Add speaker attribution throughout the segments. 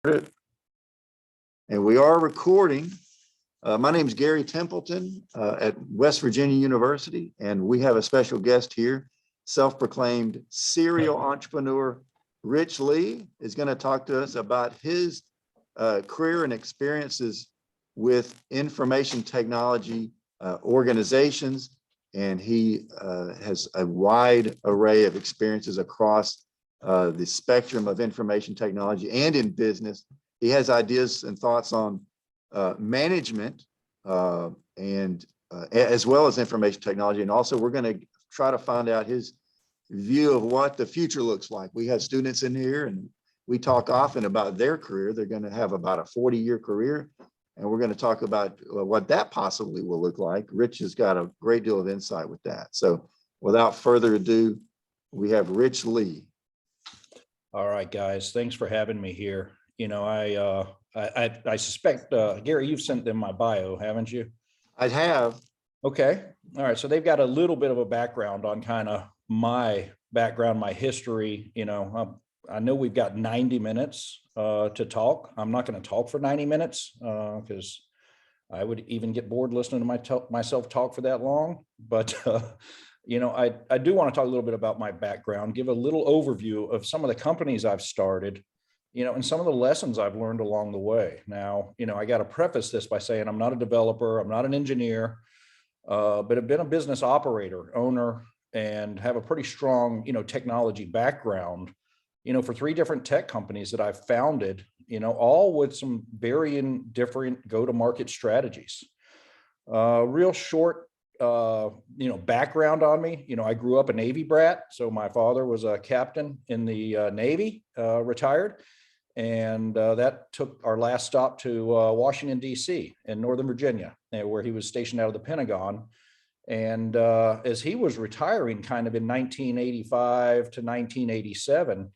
Speaker 1: And we are recording. My name is Gary Templeton at West Virginia University, and we have a special guest here, self-proclaimed serial entrepreneur Rich Lee is going to talk to us about his career and experiences with information technology organizations. And he has a wide array of experiences across the spectrum of information technology and in business. He has ideas and thoughts on management and as well as information technology. And also we're going to try to find out his view of what the future looks like. We have students in here and we talk often about their career. They're going to have about a 40-year career. And we're going to talk about what that possibly will look like. Rich has got a great deal of insight with that. So without further ado, we have Rich Lee.
Speaker 2: All right, guys, thanks for having me here. You know, I suspect, Gary, you've sent them my bio, haven't you?
Speaker 1: I have.
Speaker 2: Okay. All right. So they've got a little bit of a background on kind of my background, my history. You know, I know we've got 90 minutes to talk. I'm not going to talk for 90 minutes because I would even get bored listening to myself talk for that long. But you know, I do want to talk a little bit about my background, give a little overview of some of the companies I've started, you know, and some of the lessons I've learned along the way. Now, you know, I got to preface this by saying I'm not a developer, I'm not an engineer, but I've been a business operator, owner, and have a pretty strong, you know, technology background, you know, for 3 different tech companies that I've founded, you know, all with some varying different go-to-market strategies. Real short you know, background on me. You know, I grew up a Navy brat. So my father was a captain in the Navy, retired. And that took our last stop to Washington, D.C. in Northern Virginia, where he was stationed out of the Pentagon. And as he was retiring kind of in 1985 to 1987,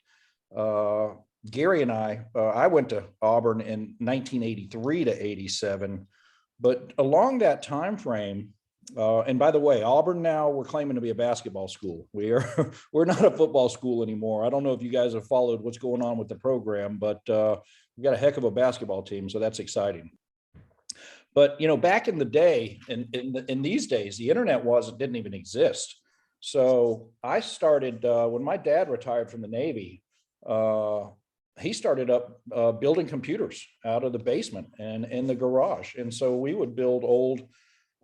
Speaker 2: Gary and I went to Auburn in 1983 to 87. But along that time frame, and by the way, Auburn now, we're claiming to be a basketball school. We're not a football school anymore. I don't know if you guys have followed what's going on with the program, but we've got a heck of a basketball team, so that's exciting. But you know, back in the day, in these days, the internet didn't even exist. So I started when my dad retired from the Navy. He started up building computers out of the basement and in the garage, and so we would build old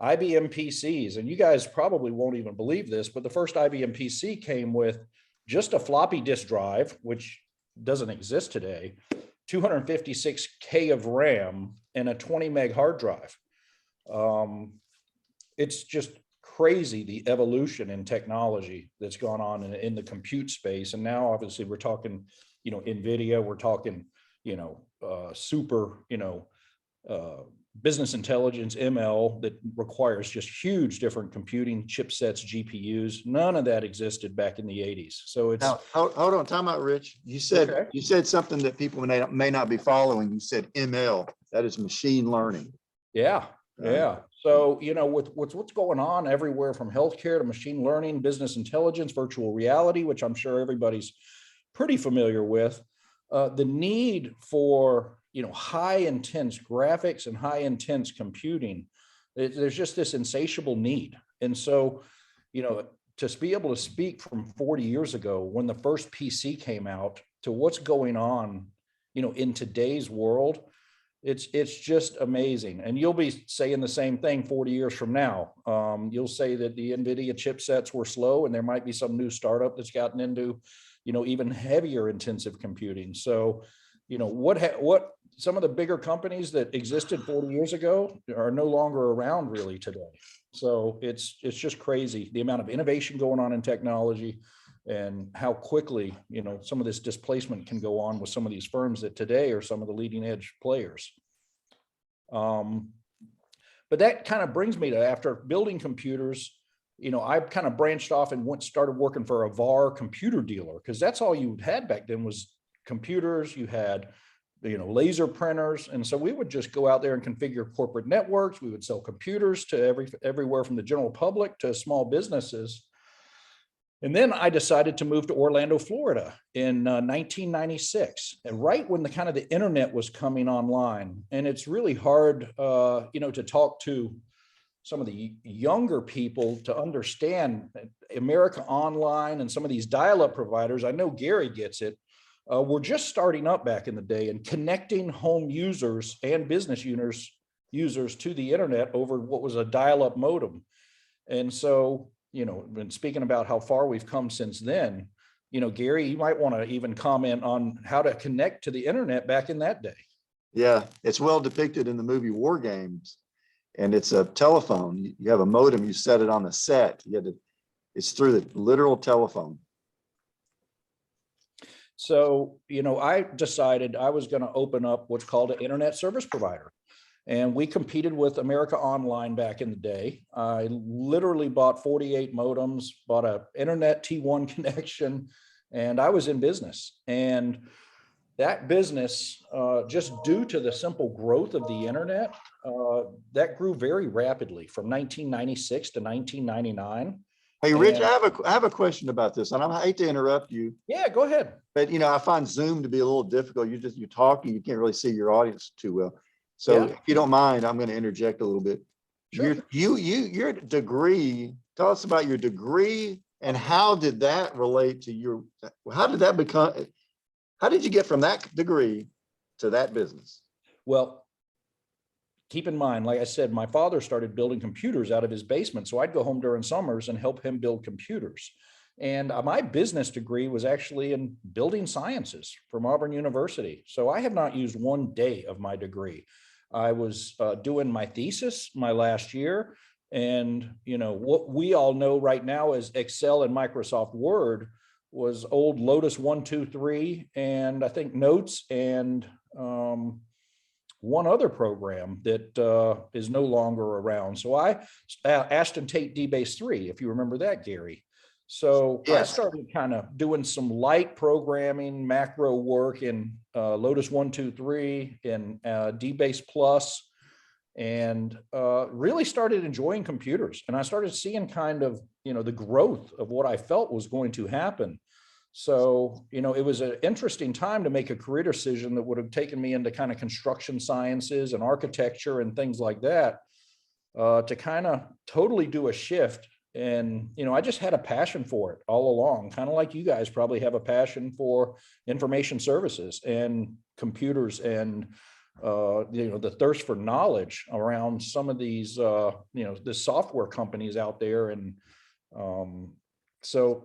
Speaker 2: IBM PCs, and you guys probably won't even believe this, but the first IBM PC came with just a floppy disk drive, which doesn't exist today, 256K of RAM, and a 20 meg hard drive. It's just crazy, the evolution in technology that's gone on in the compute space. And now obviously we're talking, you know, NVIDIA, we're talking, you know, super, you know, business intelligence, ML, that requires just huge different computing chipsets, GPUs. None of that existed back in the 80s. So it's
Speaker 1: now, hold on, time out, Rich. You said okay. You said something that people may not be following. You said ML. That is machine learning.
Speaker 2: Yeah, yeah. So you know, with what's going on everywhere from healthcare to machine learning, business intelligence, virtual reality, which I'm sure everybody's pretty familiar with, the need for, you know, high intense graphics and high intense computing, there's just this insatiable need. And so, you know, to be able to speak from 40 years ago when the first PC came out to what's going on, you know, in today's world, it's just amazing. And you'll be saying the same thing 40 years from now. You'll say that the NVIDIA chipsets were slow and there might be some new startup that's gotten into, you know, even heavier intensive computing. So, you know, what some of the bigger companies that existed 40 years ago are no longer around really today. So it's just crazy, the amount of innovation going on in technology and how quickly, you know, some of this displacement can go on with some of these firms that today are some of the leading edge players. But that kind of brings me to, after building computers, you know, I kind of branched off and started working for a VAR computer dealer, because that's all you had back then was computers. You had, you know, laser printers. And so we would just go out there and configure corporate networks. We would sell computers to everywhere from the general public to small businesses. And then I decided to move to Orlando, Florida in 1996, and right when the kind of the internet was coming online. And it's really hard, to talk to some of the younger people to understand America Online and some of these dial-up providers. I know Gary gets it. We're just starting up back in the day and connecting home users and business users to the internet over what was a dial-up modem. And so, when speaking about how far we've come since then, Gary, you might want to even comment on how to connect to the internet back in that day.
Speaker 1: Yeah, it's well depicted in the movie War Games, and it's a telephone. You have a modem, you set it on the set. It's through the literal telephone.
Speaker 2: So, I decided I was going to open up what's called an internet service provider. And we competed with America Online back in the day. I literally bought 48 modems, bought an internet T1 connection, and I was in business. And that business, just due to the simple growth of the internet, that grew very rapidly from 1996 to 1999.
Speaker 1: Hey, Rich, I have a question about this, and I hate to interrupt you.
Speaker 2: Yeah, go ahead.
Speaker 1: But I find Zoom to be a little difficult. You're talking, you can't really see your audience too well. So if you don't mind, I'm going to interject a little bit.
Speaker 2: Sure.
Speaker 1: Your degree, tell us about your degree and how did that relate to how did you get from that degree to that business?
Speaker 2: Well, keep in mind, like I said, my father started building computers out of his basement. So I'd go home during summers and help him build computers. And my business degree was actually in building sciences from Auburn University. So I have not used one day of my degree. I was doing my thesis my last year. And, what we all know right now as Excel and Microsoft Word was old Lotus 1-2-3, and I think Notes and one other program that is no longer around. So I Ashton Tate DBase 3, if you remember that, Gary. So yes. I started kind of doing some light programming, macro work in Lotus 1-2-3 and DBase Plus, and really started enjoying computers. And I started seeing kind of, the growth of what I felt was going to happen. So, it was an interesting time to make a career decision that would have taken me into kind of construction sciences and architecture and things like that, to kind of totally do a shift. And, I just had a passion for it all along, kind of like you guys probably have a passion for information services and computers and, the thirst for knowledge around some of these, the software companies out there. And so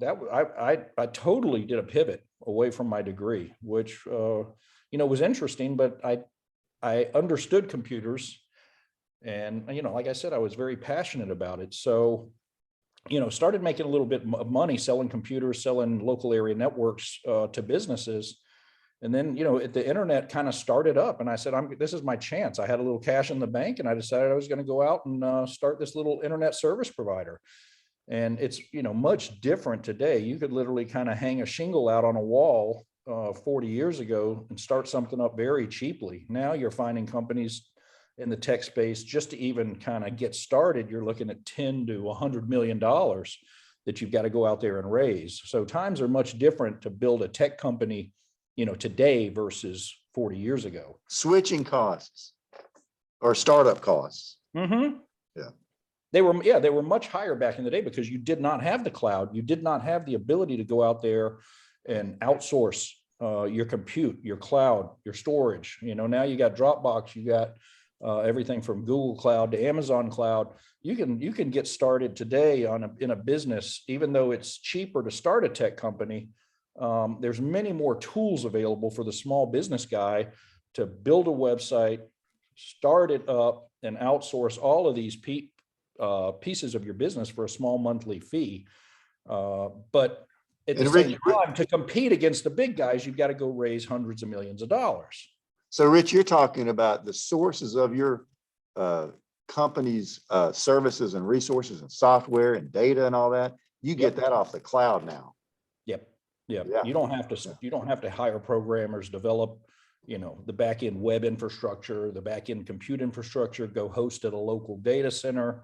Speaker 2: I totally did a pivot away from my degree, which, was interesting, but I understood computers. And, like I said, I was very passionate about it. So, started making a little bit of money selling computers, selling local area networks to businesses. And then, the internet kind of started up, and I said, this is my chance. I had a little cash in the bank, and I decided I was going to go out and start this little internet service provider. And it's, much different today. You could literally kind of hang a shingle out on a wall 40 years ago and start something up very cheaply. Now you're finding companies in the tech space, just to even kind of get started, you're looking at $10 to $100 million that you've got to go out there and raise. So times are much different to build a tech company, today versus 40 years ago.
Speaker 1: Switching costs or startup costs.
Speaker 2: Mm-hmm.
Speaker 1: Yeah.
Speaker 2: They were much higher back in the day because you did not have the cloud. You did not have the ability to go out there and outsource your compute, your cloud, your storage. Now you got Dropbox, you got everything from Google Cloud to Amazon Cloud. You can get started today in a business, even though it's cheaper to start a tech company. There's many more tools available for the small business guy to build a website, start it up, and outsource all of these pieces of your business for a small monthly fee. But at the same time, to compete against the big guys, you've got to go raise hundreds of millions of dollars.
Speaker 1: So, Rich, you're talking about the sources of your company's services and resources and software and data and all that. You get that off the cloud now.
Speaker 2: Yep. Yeah. You don't have to hire programmers, develop, the back end web infrastructure, the back end compute infrastructure, go host at a local data center.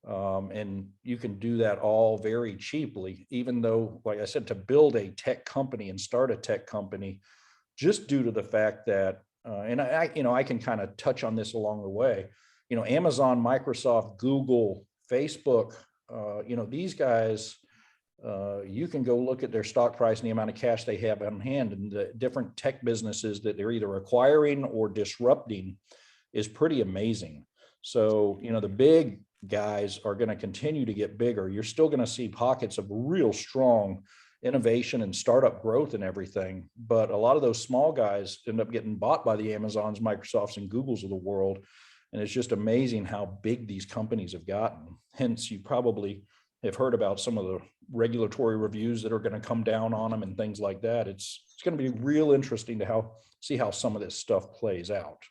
Speaker 2: And you can do that all very cheaply, even though, like I said, to build a tech company and start a tech company, just due to the fact that, and I can kind of touch on this along the way, Amazon, Microsoft, Google, Facebook, these guys, you can go look at their stock price and the amount of cash they have on hand, and the different tech businesses that they're either acquiring or disrupting is pretty amazing. So, the big guys are going to continue to get bigger. You're still going to see pockets of real strong innovation and startup growth and everything. But a lot of those small guys end up getting bought by the Amazons, Microsofts, and Googles of the world. And it's just amazing how big these companies have gotten. Hence, you probably have heard about some of the regulatory reviews that are going to come down on them and things like that. It's going to be real interesting to see how some of this stuff plays out.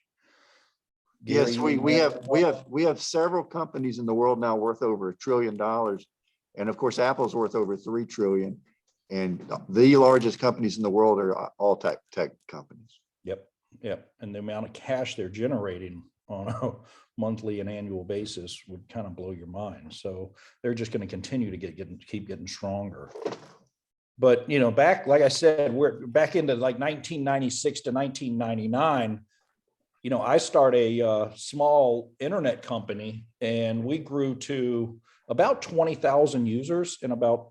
Speaker 1: Yes, we have several companies in the world now worth over $1 trillion. And of course, Apple's worth over 3 trillion. And the largest companies in the world are all tech companies.
Speaker 2: Yep. And the amount of cash they're generating on a monthly and annual basis would kind of blow your mind. So they're just going to continue to keep getting stronger. But, back, like I said, we're back into like 1996 to 1999. I started a small internet company, and we grew to about 20,000 users and about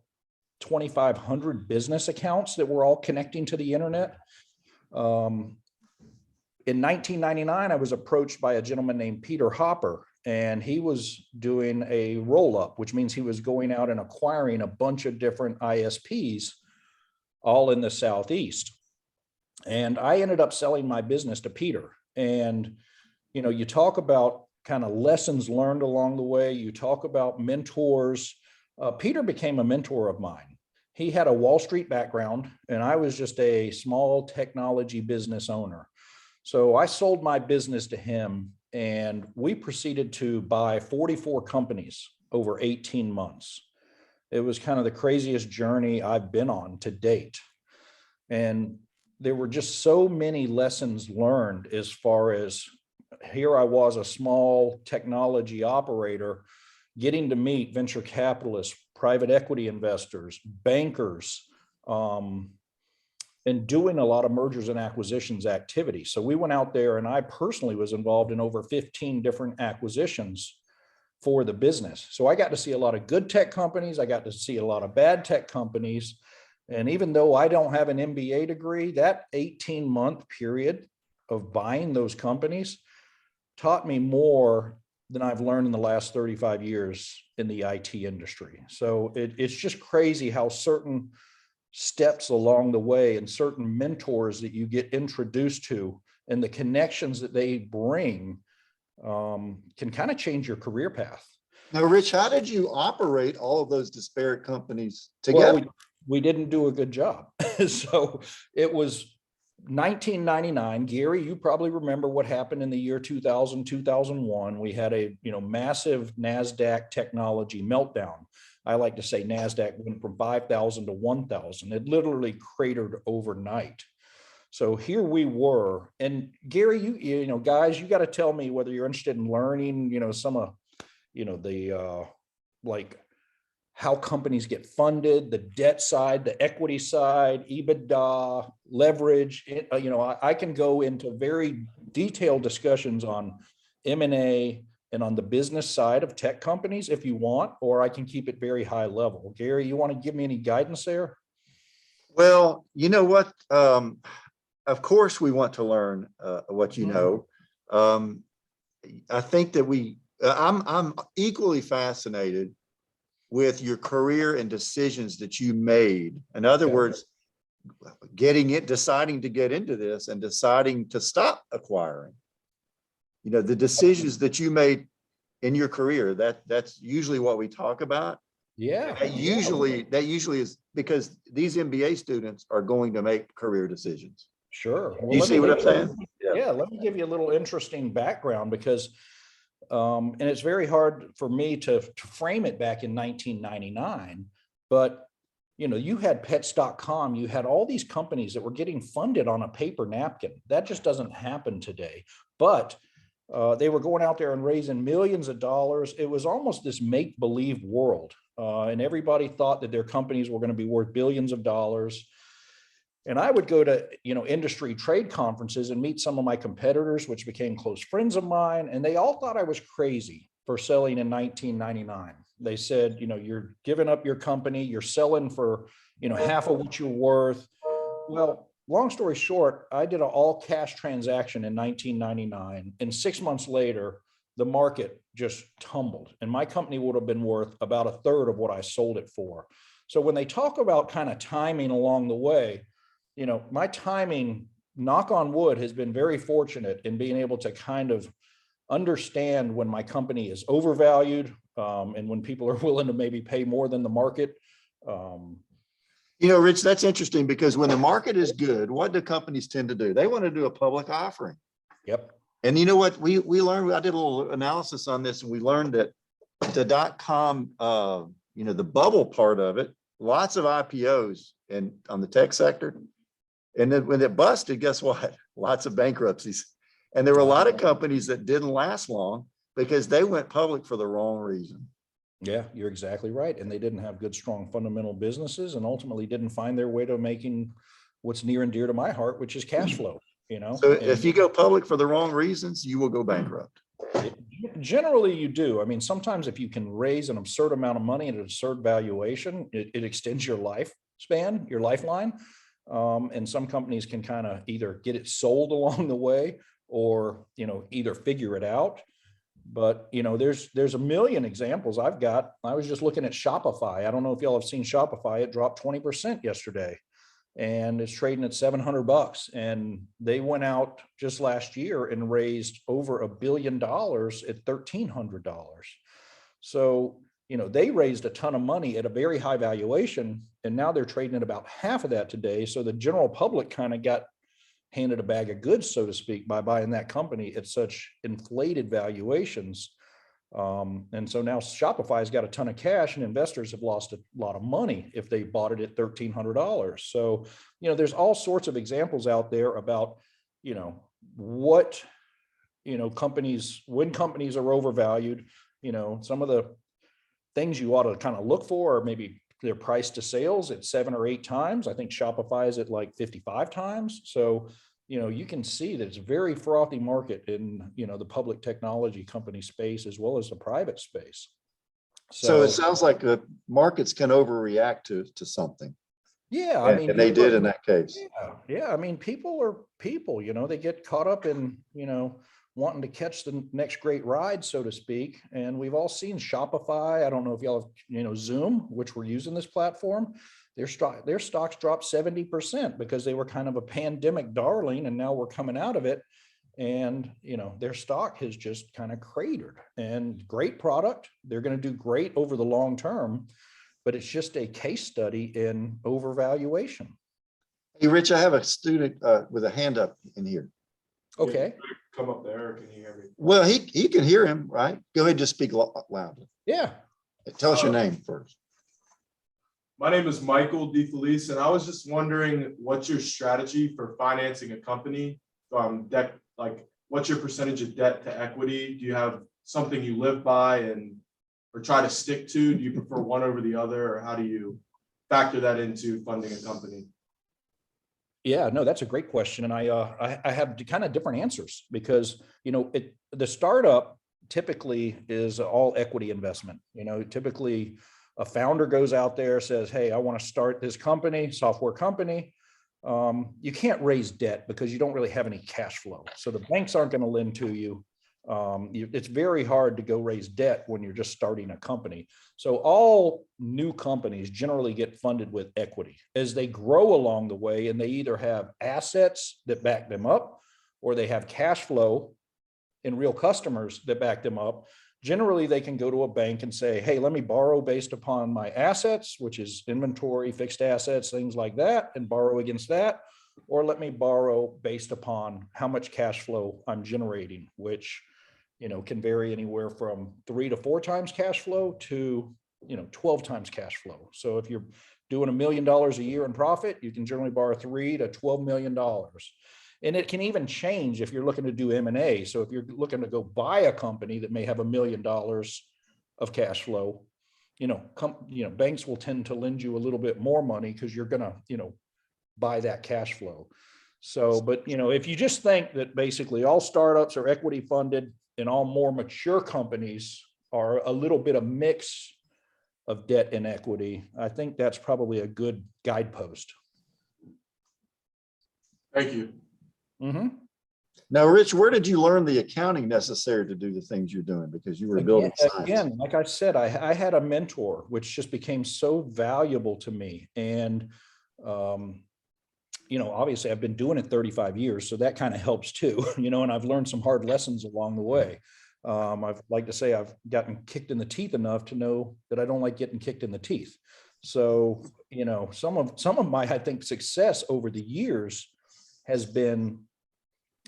Speaker 2: 2,500 business accounts that were all connecting to the internet. In 1999, I was approached by a gentleman named Peter Hopper, and he was doing a roll-up, which means he was going out and acquiring a bunch of different ISPs all in the Southeast. And I ended up selling my business to Peter. And, you talk about kind of lessons learned along the way. You talk about mentors. Peter became a mentor of mine. He had a Wall Street background, and I was just a small technology business owner. So I sold my business to him, and we proceeded to buy 44 companies over 18 months. It was kind of the craziest journey I've been on to date. And there were just so many lessons learned as far as here I was, a small technology operator, getting to meet venture capitalists, private equity investors, bankers, and doing a lot of mergers and acquisitions activity. So we went out there, and I personally was involved in over 15 different acquisitions for the business. So I got to see a lot of good tech companies. I got to see a lot of bad tech companies. And even though I don't have an MBA degree, that 18-month period of buying those companies taught me more than I've learned in the last 35 years in the IT industry. So it's just crazy how certain steps along the way and certain mentors that you get introduced to and the connections that they bring can kind of change your career path.
Speaker 1: Now, Rich, how did you operate all of those disparate companies together?
Speaker 2: Well, we didn't do a good job. So it was 1999. Gary, you probably remember what happened in the year 2000, 2001. We had a massive NASDAQ technology meltdown. I like to say NASDAQ went from 5,000 to 1,000. It literally cratered overnight. So here we were. And Gary, you guys, you got to tell me whether you're interested in learning, some of, the like how companies get funded, the debt side, the equity side, EBITDA, leverage. I can go into very detailed discussions on M&A and on the business side of tech companies if you want, or I can keep it very high level. Gary, you want to give me any guidance there?
Speaker 1: Well, you know what? Of course, we want to learn what you know. I think that I'm equally fascinated with your career and decisions that you made. In other words, deciding to get into this and deciding to stop acquiring. The decisions that you made in your career, that's usually what we talk about.
Speaker 2: Yeah.
Speaker 1: That usually is because these MBA students are going to make career decisions.
Speaker 2: Sure.
Speaker 1: Well, you see what I'm saying?
Speaker 2: Yeah. Let me give you a little interesting background because, and it's very hard for me to frame it back in 1999, but you had pets.com, you had all these companies that were getting funded on a paper napkin. That just doesn't happen today. But They were going out there and raising millions of dollars. It was almost this make-believe world. And everybody thought that their companies were going to be worth billions of dollars. And I would go to, industry trade conferences and meet some of my competitors, which became close friends of mine. And they all thought I was crazy for selling in 1999. They said, you're giving up your company, you're selling for, half of what you're worth. Well, long story short, I did an all cash transaction in 1999. And 6 months later, the market just tumbled and my company would have been worth about a third of what I sold it for. So when they talk about kind of timing along the way, my timing, knock on wood, has been very fortunate in being able to kind of understand when my company is overvalued, and when people are willing to maybe pay more than the market.
Speaker 1: Rich, that's interesting because when the market is good, what do companies tend to do? They want to do a public offering.
Speaker 2: Yep.
Speaker 1: And you know what we learned? I did a little analysis on this, and we learned that the .com, the bubble part of it, lots of IPOs and on the tech sector. And then when it busted, guess what? Lots of bankruptcies. And there were a lot of companies that didn't last long because they went public for the wrong reason.
Speaker 2: Yeah, you're exactly right. And they didn't have good, strong fundamental businesses and ultimately didn't find their way to making what's near and dear to my heart, which is cash flow.
Speaker 1: So if you go public for the wrong reasons, you will go bankrupt.
Speaker 2: Generally, you do. I mean, sometimes if you can raise an absurd amount of money at an absurd valuation, it extends your lifespan, your lifeline. And some companies can kind of either get it sold along the way or, either figure it out. But, there's a million examples I've got. I was just looking at Shopify. I don't know if y'all have seen Shopify. It dropped 20% yesterday and it's trading at $700. And they went out just last year and raised over $1 billion at $1,300. So, they raised a ton of money at a very high valuation, and now they're trading at about half of that today. So the general public kind of got handed a bag of goods, so to speak, by buying that company at such inflated valuations. And so now Shopify's got a ton of cash and investors have lost a lot of money if they bought it at $1,300. So, there's all sorts of examples out there about, what, companies, when companies are overvalued, some of the things you ought to kind of look for are maybe their price to sales at 7 or 8 times. I think Shopify is at like 55 times. So, you can see that it's a very frothy market in, the public technology company space as well as the private space.
Speaker 1: So it sounds like the markets can overreact to something.
Speaker 2: Yeah, I mean,
Speaker 1: and they did in that case.
Speaker 2: Yeah. I mean, people are people, they get caught up in, wanting to catch the next great ride, so to speak. And we've all seen Shopify. I don't know if y'all have, Zoom, which we're using this platform. Their stocks dropped 70% because they were kind of a pandemic darling, and now we're coming out of it. And, their stock has just kind of cratered. And great product. They're going to do great over the long term, but it's just a case study in overvaluation.
Speaker 1: Hey, Rich, I have a student with a hand up in here.
Speaker 2: Okay.
Speaker 3: Come up there, or can you hear me?
Speaker 1: Well, he can hear him, right? Go ahead, just speak loudly.
Speaker 2: Yeah.
Speaker 1: Tell us your name first.
Speaker 3: My name is Michael DeFelice, and I was just wondering what's your strategy for financing a company? Debt, like what's your percentage of debt to equity? Do you have something you live by or try to stick to? Do you prefer one over the other, or how do you factor that into funding a company?
Speaker 2: Yeah, no, that's a great question. And I have kind of different answers because, the startup typically is all equity investment. Typically a founder goes out there, says, hey, I want to start this company, software company. You can't raise debt because you don't really have any cash flow. So the banks aren't going to lend to you. It's very hard to go raise debt when you're just starting a company. So all new companies generally get funded with equity as they grow along the way, and they either have assets that back them up or they have cash flow and real customers that back them up. Generally, they can go to a bank and say, hey, let me borrow based upon my assets, which is inventory, fixed assets, things like that, and borrow against that. Or let me borrow based upon how much cash flow I'm generating, which can vary anywhere from 3 to 4 times cash flow to 12 times cash flow. So if you're doing $1 million a year in profit, you can generally borrow $3 to $12 million. And it can even change if you're looking to do M&A. So if you're looking to go buy a company that may have $1 million of cash flow, banks will tend to lend you a little bit more money because you're going to, buy that cash flow. So, but, if you just think that basically all startups are equity funded and all more mature companies are a little bit of mix of debt and equity, I think that's probably a good guidepost.
Speaker 3: Thank you.
Speaker 2: Mm-hmm.
Speaker 1: Now, Rich, where did you learn the accounting necessary to do the things you're doing? Because you were building science.
Speaker 2: Again, like I said, I had a mentor, which just became so valuable to me. And, obviously I've been doing it 35 years, so that kind of helps too, and I've learned some hard lessons along the way. I've like to say I've gotten kicked in the teeth enough to know that I don't like getting kicked in the teeth. So, some of my, I think, success over the years has been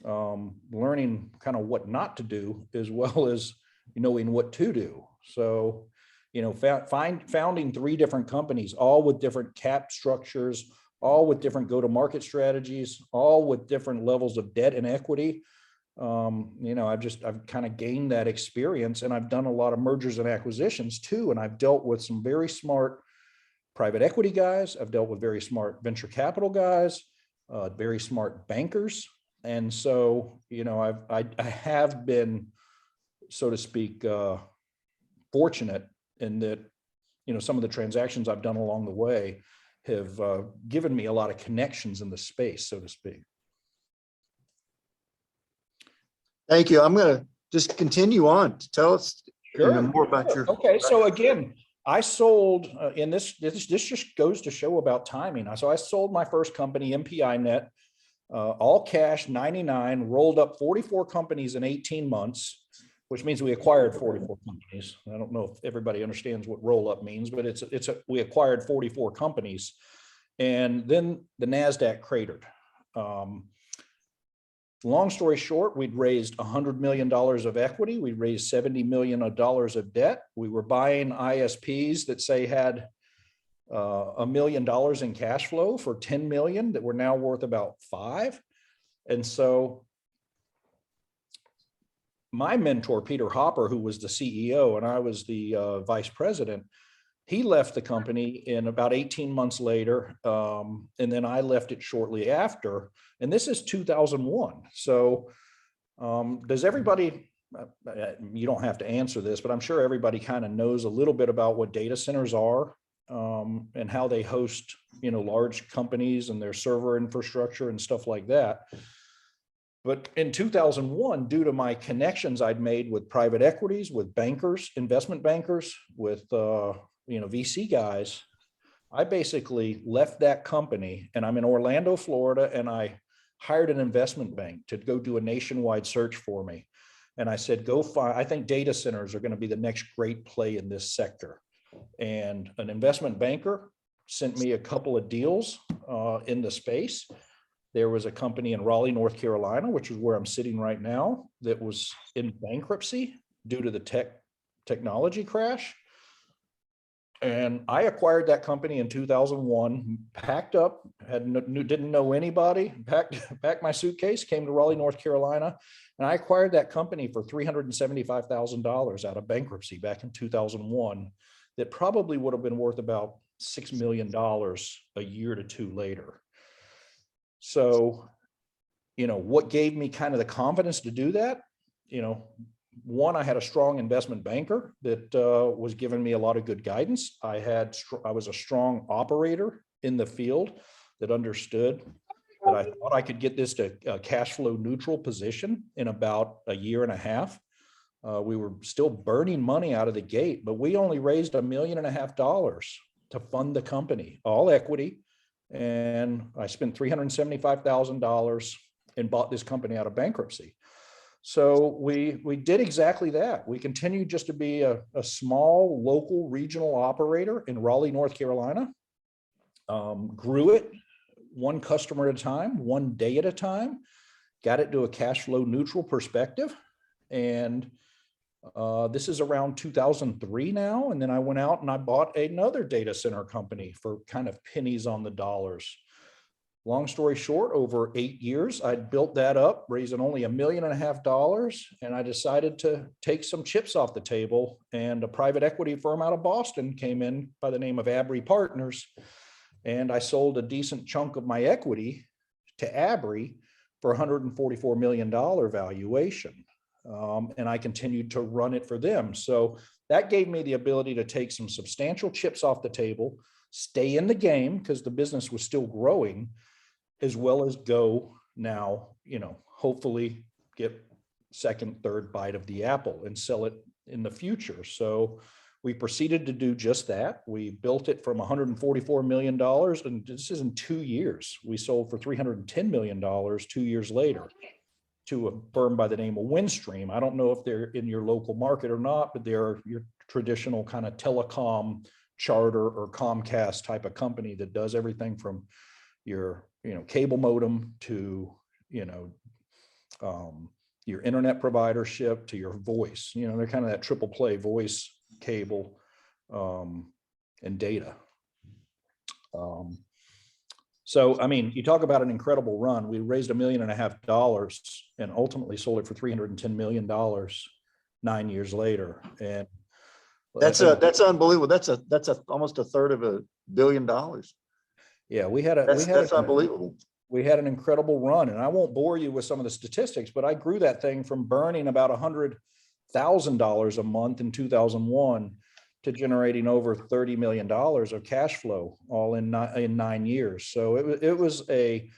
Speaker 2: learning kind of what not to do, as well as knowing what to do. So, founding 3 different companies, all with different cap structures, all with different go-to-market strategies, all with different levels of debt and equity. I've kind of gained that experience, and I've done a lot of mergers and acquisitions too. And I've dealt with some very smart private equity guys. I've dealt with very smart venture capital guys, very smart bankers. And so, I have been, so to speak, fortunate in that, some of the transactions I've done along the way have given me a lot of connections in the space, so to speak.
Speaker 1: Thank you. I'm going to just continue on to tell us more about your.
Speaker 2: Okay, so again, I sold, and this just goes to show about timing. So I sold my first company, MPI Net, all cash, 99, rolled up 44 companies in 18 months, which means we acquired 44 companies. I don't know if everybody understands what roll up means, but we acquired 44 companies, and then the NASDAQ cratered. Long story short, we'd raised $100 million of equity. We raised $70 million of debt. We were buying ISPs that say had $1 million in cash flow for 10 million that were now worth about 5. And so my mentor, Peter Hopper, who was the CEO and I was the vice president, he left the company in about 18 months later. And then I left it shortly after. And this is 2001. So does everybody, you don't have to answer this, but I'm sure everybody kind of knows a little bit about what data centers are and how they host, large companies and their server infrastructure and stuff like that. But in 2001, due to my connections I'd made with private equities, with bankers, investment bankers, with VC guys, I basically left that company, and I'm in Orlando, Florida, and I hired an investment bank to go do a nationwide search for me. And I said, go find, I think data centers are going to be the next great play in this sector. And an investment banker sent me a couple of deals in the space. There was a company in Raleigh, North Carolina, which is where I'm sitting right now, that was in bankruptcy due to the technology crash. And I acquired that company in 2001, packed up, didn't know anybody, packed my suitcase, came to Raleigh, North Carolina, and I acquired that company for $375,000 out of bankruptcy back in 2001. That probably would have been worth about $6 million a year to 2 later. So, what gave me kind of the confidence to do that? One, I had a strong investment banker that was giving me a lot of good guidance. I was a strong operator in the field that understood that I thought I could get this to a cash flow neutral position in about a year and a half. We were still burning money out of the gate, but we only raised $1.5 million to fund the company, all equity. And I spent $375,000 and bought this company out of bankruptcy. So we did exactly that. We continued just to be a small local regional operator in Raleigh, North Carolina, grew it one customer at a time, one day at a time, got it to a cash flow neutral perspective. And this is around 2003 now. And then I went out and I bought another data center company for kind of pennies on the dollars. long story short, over 8 years, I'd built that up, raising only $1.5 million. And I decided to take some chips off the table, and a private equity firm out of Boston came in by the name of Abry Partners. And I sold a decent chunk of my equity to Abry for $144 million valuation. And I continued to run it for them. So that gave me the ability to take some substantial chips off the table, stay in the game because the business was still growing, as well as go now, hopefully get second, third bite of the apple and sell it in the future. So we proceeded to do just that. We built it from $144 million, and this is in 2 years. We sold for $310 million 2 years later to a firm by the name of Windstream. I don't know if they're in your local market or not, but they're your traditional kind of telecom Charter or Comcast type of company that does everything from your cable modem to your internet providership to your voice. They're kind of that triple play: voice, cable, and data. So, I mean, you talk about an incredible run. We raised $1.5 million and ultimately sold it for $310 million 9 years later. And
Speaker 1: That's unbelievable. That's almost a third of $1 billion.
Speaker 2: Yeah,
Speaker 1: That's unbelievable.
Speaker 2: We had an incredible run, and I won't bore you with some of the statistics, but I grew that thing from burning about $100,000 a month in 2001 to generating over $30 million of cash flow, all in 9 years. So it was a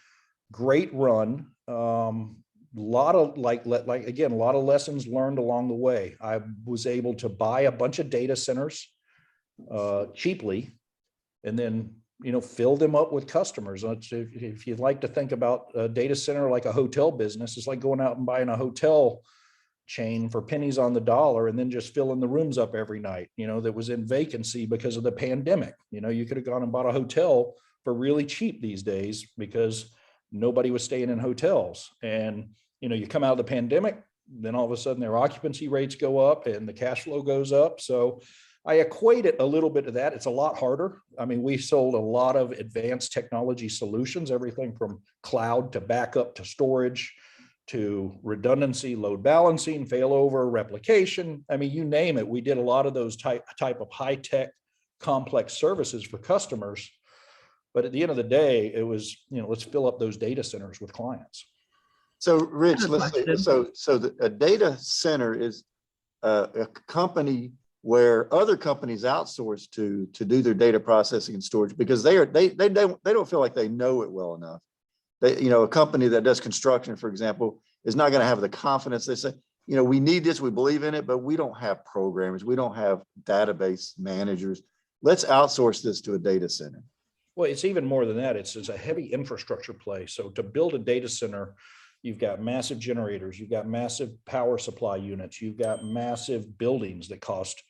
Speaker 2: great run. Lot of a lot of lessons learned along the way. I was able to buy a bunch of data centers cheaply, and then fill them up with customers. If you'd like to think about a data center like a hotel business, it's like going out and buying a hotel chain for pennies on the dollar and then just filling the rooms up every night, that was in vacancy because of the pandemic. You could have gone and bought a hotel for really cheap these days because nobody was staying in hotels. And, you come out of the pandemic, then all of a sudden their occupancy rates go up and the cash flow goes up. So I equate it a little bit to that. It's a lot harder. I mean, we sold a lot of advanced technology solutions, everything from cloud to backup to storage to redundancy, load balancing, failover, replication. I mean, you name it. We did a lot of those type of high-tech complex services for customers. But at the end of the day, it was, let's fill up those data centers with clients.
Speaker 1: So Rich, a data center is a company where other companies outsource to do their data processing and storage because they don't feel like they know it well enough. A company that does construction, for example, is not going to have the confidence. They say, we need this, we believe in it, but we don't have programmers, we don't have database managers. Let's outsource this to a data center.
Speaker 2: Well, it's even more than that. It's a heavy infrastructure play. So to build a data center, you've got massive generators, you've got massive power supply units, you've got massive buildings that cost.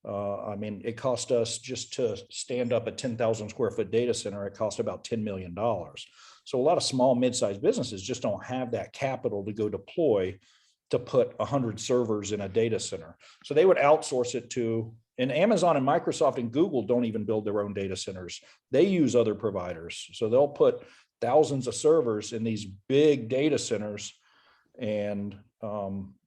Speaker 2: It cost us just to stand up a 10,000 square foot data center. It cost about $10 million. So a lot of small, mid-sized businesses just don't have that capital to go deploy to put 100 servers in a data center. So they would outsource it to, and Amazon and Microsoft and Google don't even build their own data centers. They use other providers. So they'll put thousands of servers in these big data centers, and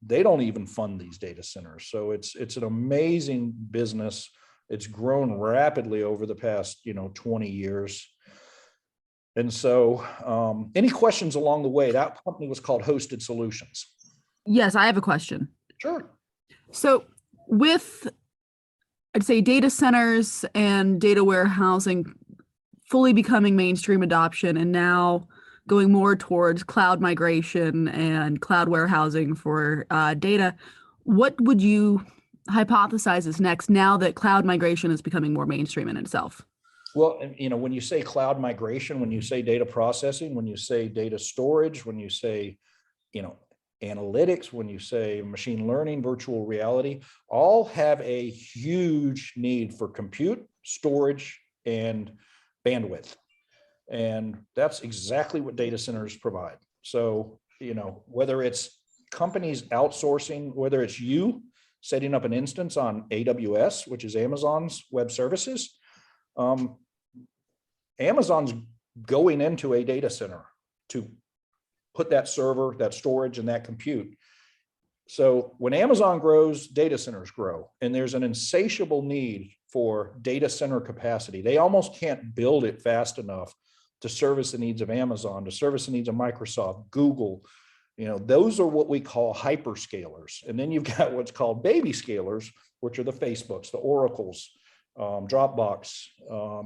Speaker 2: they don't even fund these data centers. So it's an amazing business. It's grown rapidly over the past 20 years. And so any questions along the way? That company was called Hosted Solutions.
Speaker 4: Yes, I have a question.
Speaker 2: Sure.
Speaker 4: So with, I'd say, data centers and data warehousing fully becoming mainstream adoption and now going more towards cloud migration and cloud warehousing for data, what would you hypothesize is next now that cloud migration is becoming more mainstream in itself?
Speaker 2: Well, when you say cloud migration, when you say data processing, when you say data storage, when you say, analytics, when you say machine learning, virtual reality, all have a huge need for compute, storage, and bandwidth. And that's exactly what data centers provide. So, whether it's companies outsourcing, whether it's you setting up an instance on AWS, which is Amazon's web services, Amazon's going into a data center to put that server, that storage, and that compute. So when Amazon grows, data centers grow, and there's an insatiable need for data center capacity. They almost can't build it fast enough to service the needs of Amazon, to service the needs of Microsoft, Google. You know, those are what we call hyperscalers. And then you've got what's called baby scalers, which are the Facebooks, the Oracles, Dropbox.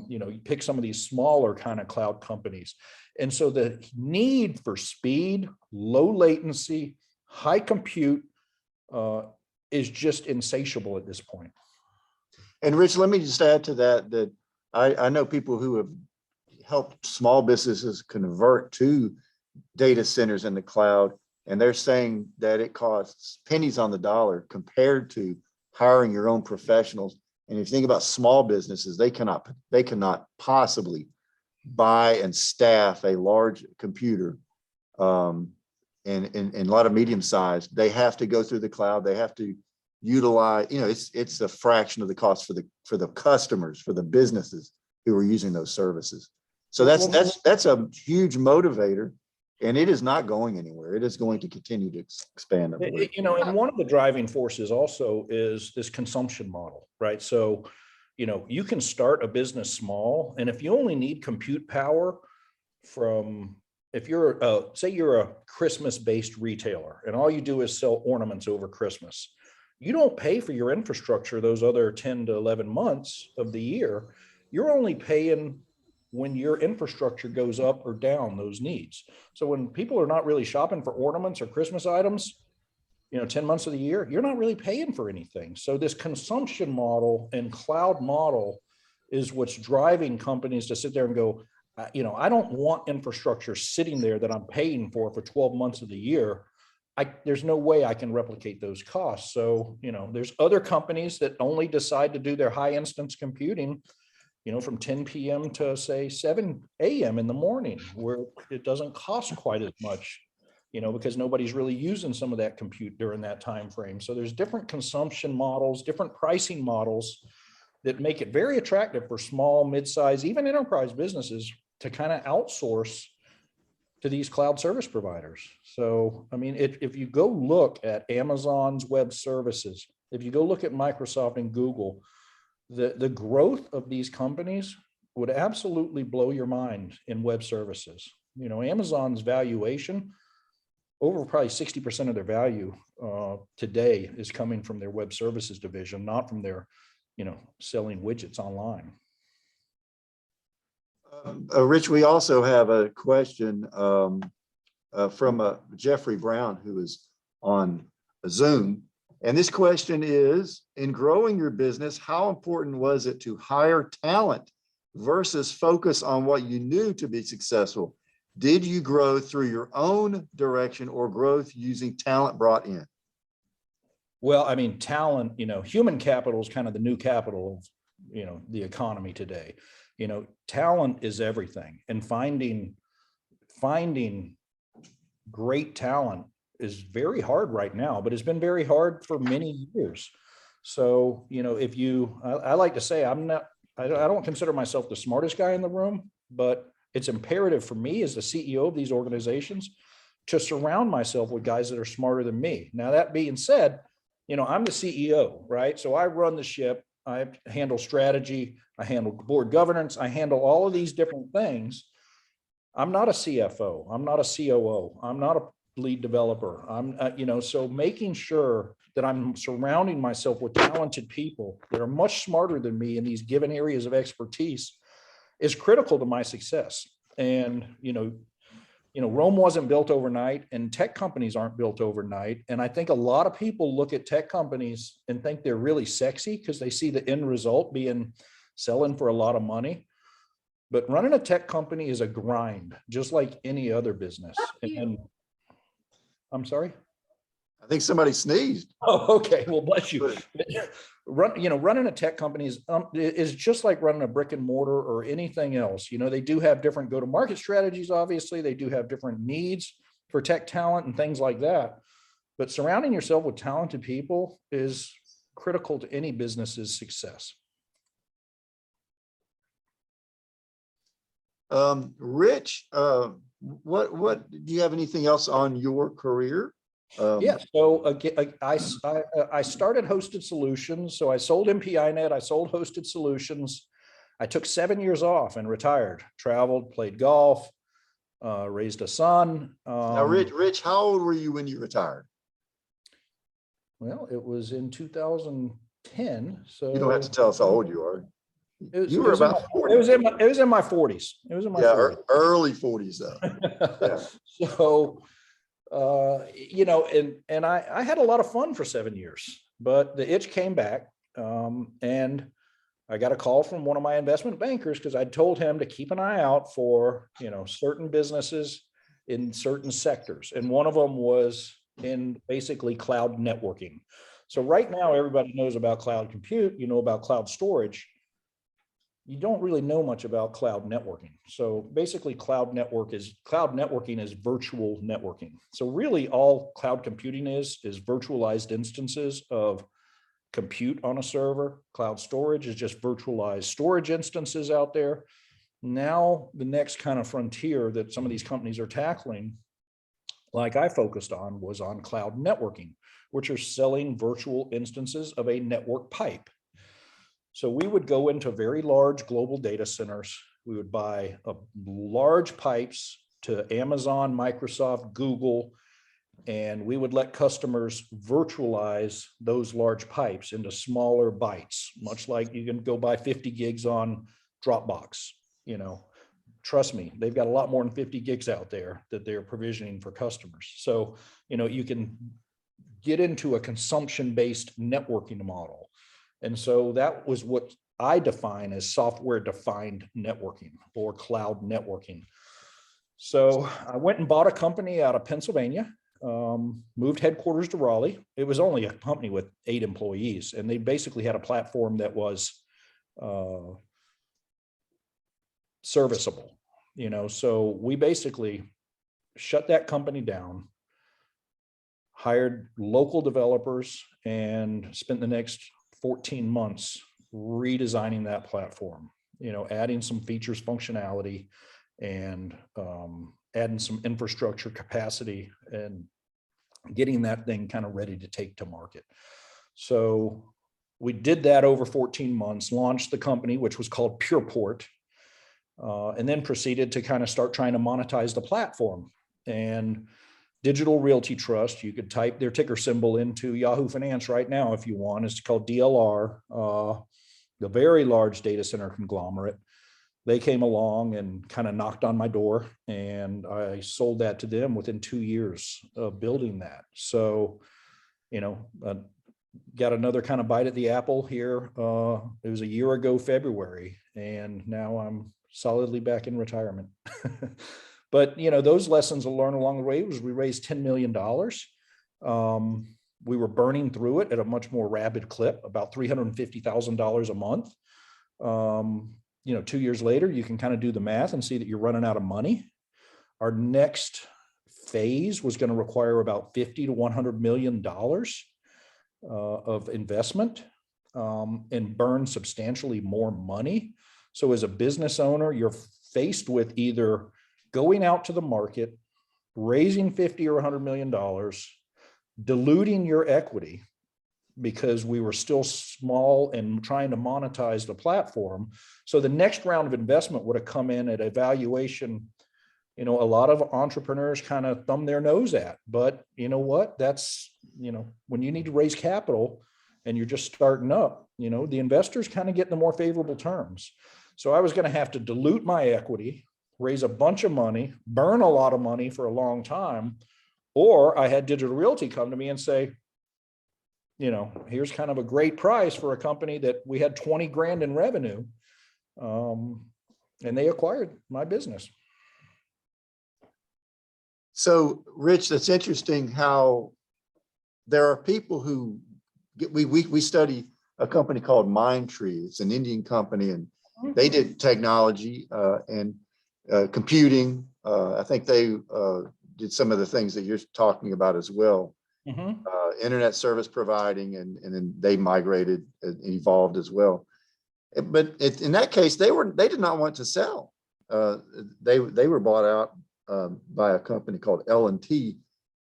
Speaker 2: You know, you pick some of these smaller kind of cloud companies. And so the need for speed, low latency, high compute is just insatiable at this point.
Speaker 1: And Rich, let me just add to that, that I know people who have helped small businesses convert to data centers in the cloud, and they're saying that it costs pennies on the dollar compared to hiring your own professionals. And if you think about small businesses, they cannot possibly buy and staff a large computer. And a lot of medium sized, they have to go through the cloud. They have to utilize, you know, it's a fraction of the cost for the customers, for the businesses who are using those services. So that's a huge motivator, and it is not going anywhere. It is going to continue to expand.
Speaker 2: You know, and one of the driving forces also is this consumption model, right? So, you know, you can start a business small, and if you only need compute power from, if you're say you're a Christmas-based retailer and all you do is sell ornaments over Christmas, you don't pay for your infrastructure those other 10 to 11 months of the year. You're only paying when your infrastructure goes up or down those needs. So when people are not really shopping for ornaments or Christmas items, you know, 10 months of the year, you're not really paying for anything. So this consumption model and cloud model is what's driving companies to sit there and go, you know, I don't want infrastructure sitting there that I'm paying for 12 months of the year. There's no way I can replicate those costs. So, you know, there's other companies that only decide to do their high instance computing, you know, from 10 p.m. to say 7 a.m. in the morning, where it doesn't cost quite as much, you know, because nobody's really using some of that compute during that time frame. So there's different consumption models, different pricing models that make it very attractive for small, mid-size, even enterprise businesses to kind of outsource to these cloud service providers. So, I mean, if you go look at Amazon's web services, if you go look at Microsoft and Google, the growth of these companies would absolutely blow your mind in web services. You know, Amazon's valuation, over probably 60% of their value today is coming from their web services division, not from their, you know, selling widgets online.
Speaker 1: Rich, we also have a question from Jeffrey Brown, who is on Zoom. And this question is, in growing your business, how important was it to hire talent versus focus on what you knew to be successful? Did you grow through your own direction or growth using talent brought in?
Speaker 2: Well, I mean, talent, you know, human capital is kind of the new capital of, you know, the economy today. You know, talent is everything, and finding great talent is very hard right now, but it's been very hard for many years. So, you know, if you, I like to say, I don't consider myself the smartest guy in the room, but it's imperative for me as the CEO of these organizations to surround myself with guys that are smarter than me. Now, that being said, you know, I'm the CEO, right? So I run the ship. I handle strategy. I handle board governance. I handle all of these different things. I'm not a CFO. I'm not a COO. I'm not a lead developer. You know, so making sure that I'm surrounding myself with talented people that are much smarter than me in these given areas of expertise is critical to my success. And, you know, Rome wasn't built overnight, and tech companies aren't built overnight. And I think a lot of people look at tech companies and think they're really sexy because they see the end result being selling for a lot of money. But running a tech company is a grind, just like any other business. And I'm sorry.
Speaker 1: I think somebody sneezed.
Speaker 2: Oh, okay. Well, bless you. Running a tech company is just like running a brick and mortar or anything else. You know, they do have different go-to-market strategies. Obviously, they do have different needs for tech talent and things like that. But surrounding yourself with talented people is critical to any business's success.
Speaker 1: Rich, what do you have anything else on your career?
Speaker 2: Yeah, so again, I started Hosted Solutions. So I sold MPINet, I sold Hosted Solutions. I took 7 years off and retired, traveled, played golf, raised a son.
Speaker 1: Now, Rich, how old were you when you retired?
Speaker 2: Well, it was in 2010. So
Speaker 1: You don't have to tell us how old you are. You were about 40.
Speaker 2: It was in my 40s. It was in my 40s.
Speaker 1: Early 40s though. Yeah.
Speaker 2: So, you know, and I had a lot of fun for 7 years, but the itch came back. And I got a call from one of my investment bankers because I told him to keep an eye out for, you know, certain businesses in certain sectors. And one of them was in basically cloud networking. So right now, everybody knows about cloud compute, you know about cloud storage. You don't really know much about cloud networking. So basically cloud networking is virtual networking. So really all cloud computing is virtualized instances of compute on a server. Cloud storage is just virtualized storage instances out there. Now, the next kind of frontier that some of these companies are tackling, like I focused on, was on cloud networking, which are selling virtual instances of a network pipe. So we would go into very large global data centers. We would buy large pipes to Amazon, Microsoft, Google, and we would let customers virtualize those large pipes into smaller bytes, much like you can go buy 50 gigs on Dropbox. You know, trust me, they've got a lot more than 50 gigs out there that they're provisioning for customers. So, you know, you can get into a consumption-based networking model. And so that was what I define as software-defined networking or cloud networking. So I went and bought a company out of Pennsylvania, moved headquarters to Raleigh. It was only a company with 8 employees, and they basically had a platform that was serviceable, you know. So we basically shut that company down, hired local developers, and spent the next 14 months redesigning that platform, you know, adding some features, functionality, and adding some infrastructure capacity and getting that thing kind of ready to take to market. So we did that over 14 months, launched the company, which was called PurePort, and then proceeded to kind of start trying to monetize the platform. And Digital Realty Trust, you could type their ticker symbol into Yahoo Finance right now if you want. It's called DLR, the very large data center conglomerate. They came along and kind of knocked on my door, and I sold that to them within 2 years of building that. So, you know, got another kind of bite at the apple here. It was a year ago, February, and now I'm solidly back in retirement. But, you know, those lessons I learned along the way was we raised $10 million. We were burning through it at a much more rapid clip, about $350,000 a month. You know, 2 years later, you can kind of do the math and see that you're running out of money. Our next phase was going to require about $50 to $100 million of investment and burn substantially more money. So as a business owner, you're faced with either going out to the market, raising $50 or $100 million, diluting your equity because we were still small and trying to monetize the platform. So the next round of investment would have come in at a valuation, you know, a lot of entrepreneurs kind of thumb their nose at. But you know what? That's, you know, when you need to raise capital and you're just starting up, you know, the investors kind of get the more favorable terms. So I was going to have to dilute my equity, raise a bunch of money, burn a lot of money for a long time, or I had Digital Realty come to me and say, you know, here's kind of a great price for a company that we had 20 grand in revenue. And they acquired my business.
Speaker 1: So, Rich, that's interesting how there are people who we study a company called Mindtree. It's an Indian company, and they did technology and computing. I think they did some of the things that you're talking about as well. Internet service providing, and then they migrated and evolved as well. But in that case, they did not want to sell. they were bought out by a company called L&T,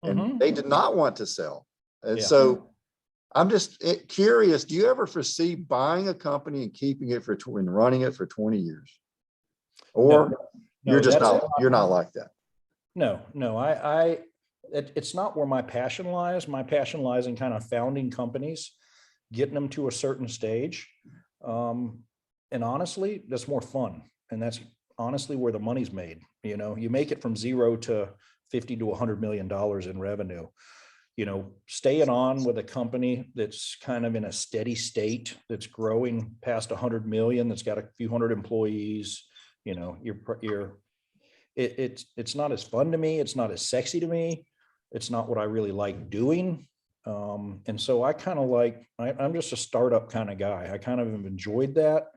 Speaker 1: and they did not want to sell. And
Speaker 2: Yeah.
Speaker 1: so I'm just curious, do you ever foresee buying a company and keeping it and running it for 20 years? Or
Speaker 2: No,
Speaker 1: you're not like that?
Speaker 2: No, it's not where my passion lies. My passion lies in kind of founding companies, getting them to a certain stage. And honestly, that's more fun. And that's honestly where the money's made. You know, you make it from 0 to 50 to $100 million in revenue. You know, staying on with a company that's kind of in a steady state, that's growing past 100 million, that's got a few hundred employees, you know, it's not as fun to me. It's not as sexy to me. It's not what I really like doing. And so I kind of I'm just a startup kind of guy. I kind of have enjoyed that.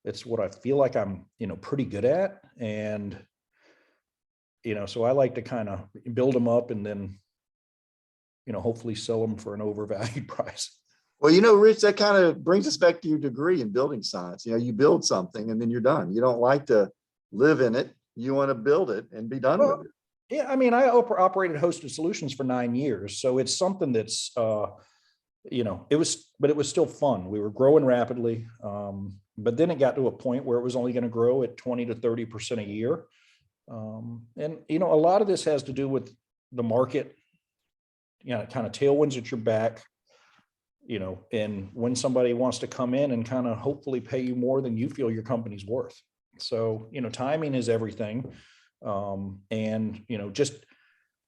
Speaker 2: It's what I feel like I'm, you know, pretty good at. And, you know, so I like to kind of build them up and then, you know, hopefully sell them for an overvalued price.
Speaker 1: Well, you know, Rich, that kind of brings us back to your degree in building science. You know, you build something and then you're done. You don't like to live in it. You want to build it and be done with it.
Speaker 2: Yeah, I mean, I operated hosted solutions for 9 years. So it's something that's, you know, it was still fun. We were growing rapidly. But then it got to a point where it was only going to grow at 20 to 30% a year. And, you know, a lot of this has to do with the market, you know, kind of tailwinds at your back, you know, and when somebody wants to come in and kind of hopefully pay you more than you feel your company's worth. So, you know, timing is everything. And, you know, just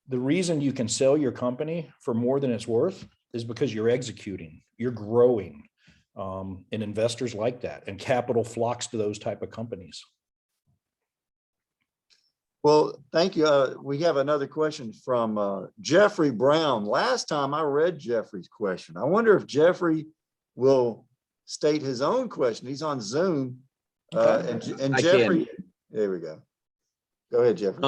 Speaker 2: the reason you can sell your company for more than it's worth is because you're executing, you're growing, and investors like that, and capital flocks to those type of companies.
Speaker 1: Well, thank you. We have another question from Jeffrey Brown. Last time I read Jeffrey's question. I wonder if Jeffrey will state his own question. He's on Zoom. And Jeffrey, there we go. Go ahead, Jeffrey.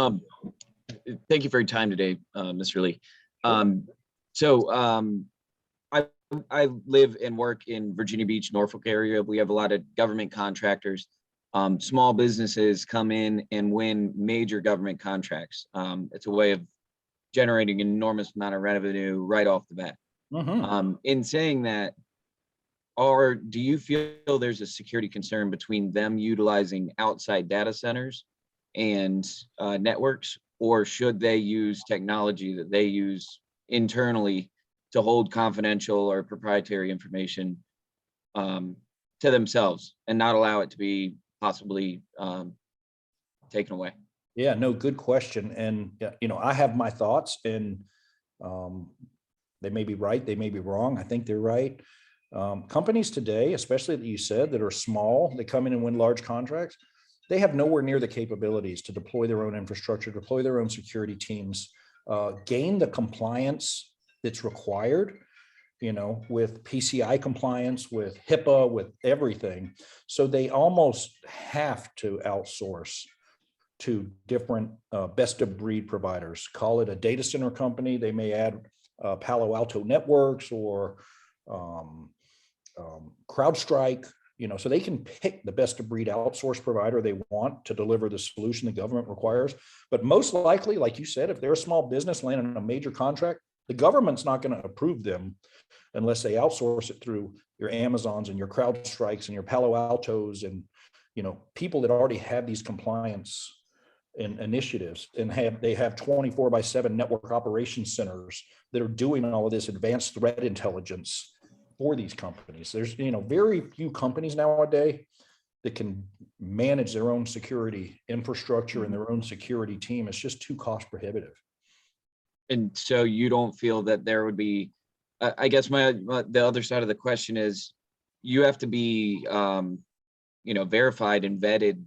Speaker 5: Thank you for your time today, Mr. Lee. I live and work in Virginia Beach, Norfolk area. We have a lot of government contractors. Small businesses come in and win major government contracts. It's a way of generating an enormous amount of revenue right off the bat. In saying that, do you feel there's a security concern between them utilizing outside data centers and networks, or should they use technology that they use internally to hold confidential or proprietary information to themselves and not allow it to be possibly taken away?
Speaker 2: Yeah, no, good question. And, you know, I have my thoughts, and they may be right, they may be wrong. I think they're right. Companies today, especially that you said that are small, they come in and win large contracts, they have nowhere near the capabilities to deploy their own infrastructure, deploy their own security teams, gain the compliance that's required, you know, with PCI compliance, with HIPAA, with everything. So they almost have to outsource to different best of breed providers. Call it a data center company. They may add Palo Alto Networks or CrowdStrike, you know, so they can pick the best of breed outsource provider they want to deliver the solution the government requires. But most likely, like you said, if they're a small business landing a major contract, the government's not going to approve them unless they outsource it through your Amazons and your CrowdStrikes and your Palo Altos and, you know, people that already have these compliance and initiatives and they have 24/7 network operations centers that are doing all of this advanced threat intelligence for these companies. There's, you know, very few companies nowadays that can manage their own security infrastructure and their own security team. It's just too cost prohibitive.
Speaker 5: And so you don't feel that there would be, I guess the other side of the question is, you have to be, you know, verified and vetted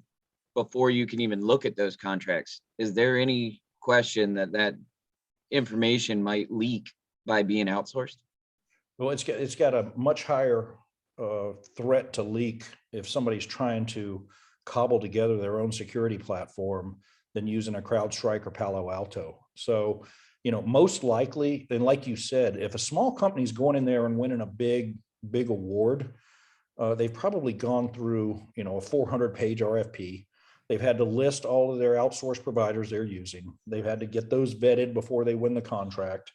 Speaker 5: before you can even look at those contracts. Is there any question that information might leak by being outsourced?
Speaker 2: Well, it's got a much higher threat to leak if somebody's trying to cobble together their own security platform than using a CrowdStrike or Palo Alto. So, you know, most likely, and like you said, if a small company's going in there and winning a big award, they've probably gone through, you know, a 400-page RFP. They've had to list all of their outsourced providers they're using. They've had to get those vetted before they win the contract.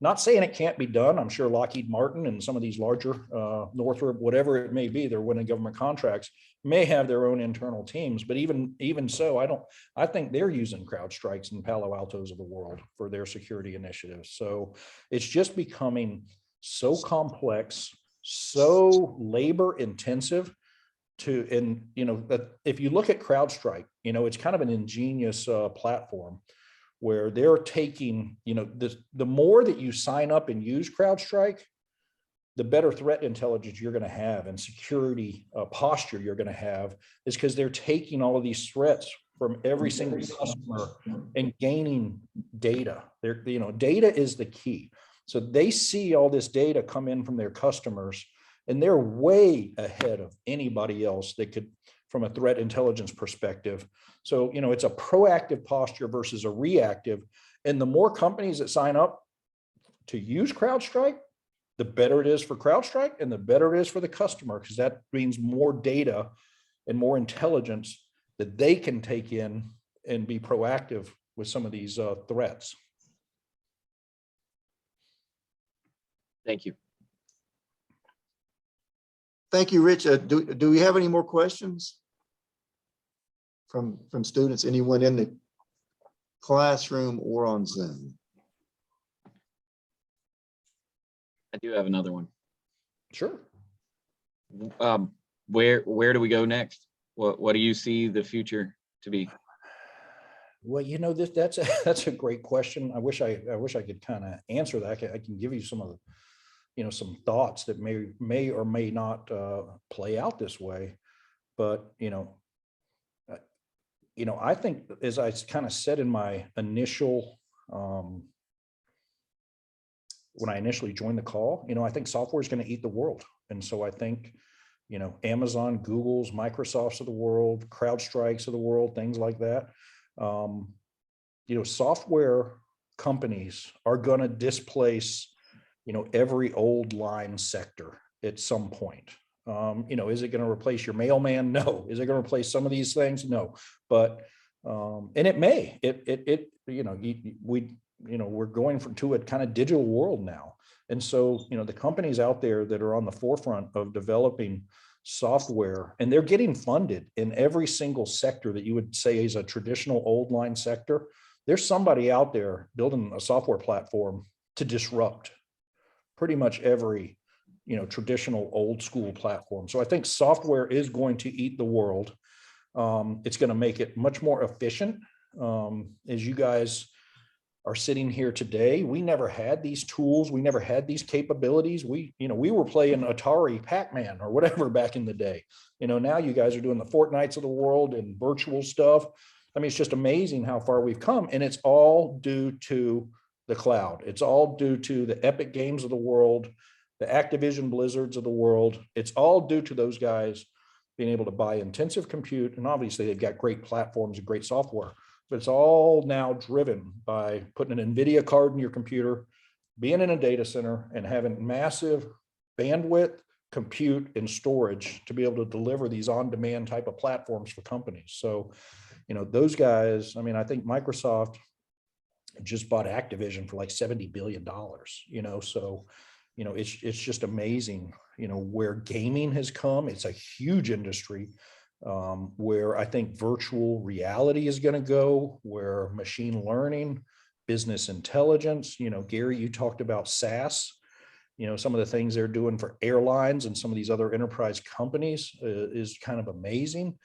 Speaker 2: Not saying it can't be done. I'm sure Lockheed Martin and some of these larger, Northrop, whatever it may be, they're winning government contracts, may have their own internal teams. But even so, I think they're using CrowdStrikes and Palo Altos of the world for their security initiatives. So it's just becoming so complex, so labor intensive and if you look at CrowdStrike, it's kind of an ingenious platform where they're taking, the more that you sign up and use CrowdStrike, the better threat intelligence you're going to have and security posture you're going to have, is because they're taking all of these threats from every single customer and gaining data. Data is the key. So they see all this data come in from their customers, and they're way ahead of anybody else that could, from a threat intelligence perspective. So, it's a proactive posture versus a reactive. And the more companies that sign up to use CrowdStrike, the better it is for CrowdStrike and the better it is for the customer, because that means more data and more intelligence that they can take in and be proactive with some of these threats.
Speaker 5: Thank you.
Speaker 1: Thank you, Rich. Do we have any more questions from students? Anyone in the classroom or on Zoom?
Speaker 5: I do have another one.
Speaker 2: Sure.
Speaker 5: Where do we go next? What do you see the future to be?
Speaker 2: Well, that's a great question. I wish I could kind of answer that. I can give you some of the, some thoughts that may or may not play out this way. But I think, as I kind of said in my initial, when I initially joined the call, I think software is going to eat the world. And so I think, Amazon, Google's, Microsoft's of the world, CrowdStrikes of the world, things like that. Software companies are going to displace, every old line sector at some point. Is it going to replace your mailman? No. Is it going to replace some of these things? No. But and it may. We're going to a kind of digital world now. And so, the companies out there that are on the forefront of developing software, and they're getting funded in every single sector that you would say is a traditional old line sector. There's somebody out there building a software platform to disrupt pretty much every, traditional old school platform. So I think software is going to eat the world. It's going to make it much more efficient. As you guys are sitting here today, we never had these tools. We never had these capabilities. We were playing Atari Pac-Man or whatever back in the day. Now you guys are doing the Fortnites of the world and virtual stuff. I mean, it's just amazing how far we've come, and it's all due to the cloud. It's all due to the Epic Games of the world, the Activision Blizzards of the world. It's all due to those guys being able to buy intensive compute, and obviously they've got great platforms and great software. But it's all now driven by putting an NVIDIA card in your computer, being in a data center, and having massive bandwidth, compute, and storage to be able to deliver these on-demand type of platforms for companies. So, those guys, I mean, I think Microsoft just bought Activision for like $70 billion, so, it's just amazing, where gaming has come. It's a huge industry. Where I think virtual reality is going to go, where machine learning, business intelligence, Gary, you talked about SaaS, some of the things they're doing for airlines and some of these other enterprise companies is kind of amazing.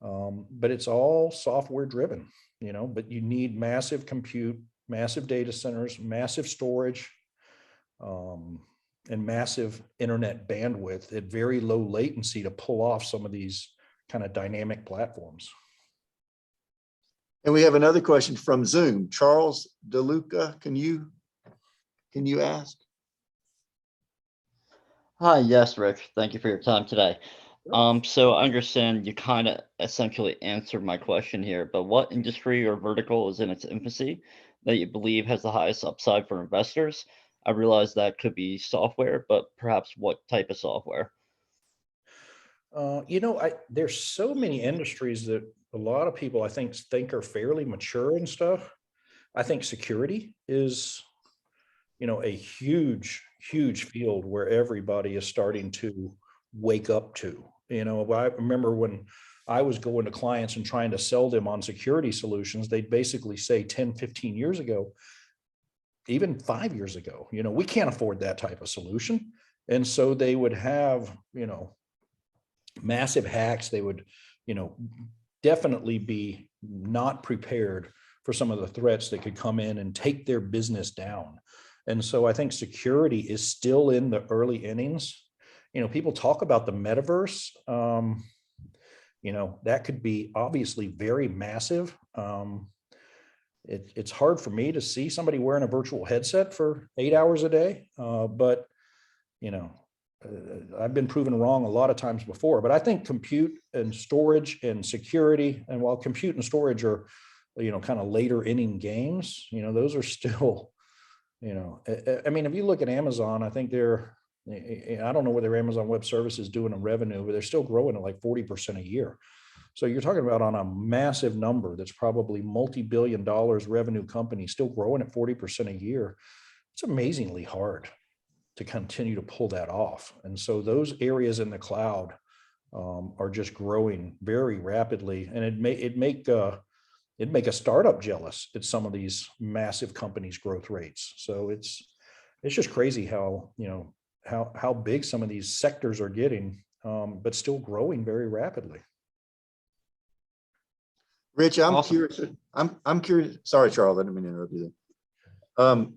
Speaker 2: But it's all software driven, but you need massive compute, massive data centers, massive storage, and massive internet bandwidth at very low latency to pull off some of these kind of dynamic platforms.
Speaker 1: And we have another question from Zoom. Charles DeLuca, can you ask?
Speaker 6: Hi, yes, Rich. Thank you for your time today. So I understand you kind of essentially answered my question here, but what industry or vertical is in its infancy that you believe has the highest upside for investors? I realize that could be software, but perhaps what type of software?
Speaker 2: There's so many industries that a lot of people I think are fairly mature and stuff. I think security is, a huge field where everybody is starting to wake up to. I remember when I was going to clients and trying to sell them on security solutions, they'd basically say 10, 15 years ago, even 5 years ago, we can't afford that type of solution. And so they would have, massive hacks. They would, definitely be not prepared for some of the threats that could come in and take their business down. And so I think security is still in the early innings. People talk about the metaverse. That could be obviously very massive. It's hard for me to see somebody wearing a virtual headset for 8 hours a day. But I've been proven wrong a lot of times before. But I think compute and storage and security, and while compute and storage are, kind of later inning games, those are still, if you look at Amazon, I think I don't know whether Amazon Web Services is doing a revenue, but they're still growing at like 40% a year. So you're talking about on a massive number that's probably multi-billion dollars revenue company still growing at 40% a year. It's amazingly hard to continue to pull that off. And so those areas in the cloud are just growing very rapidly, and it'd make a startup jealous at some of these massive companies' growth rates. So it's just crazy how how big some of these sectors are getting, but still growing very rapidly.
Speaker 1: Rich, I'm
Speaker 5: Awesome.
Speaker 1: curious. I'm curious. Sorry, Charles, I didn't mean to interrupt you there.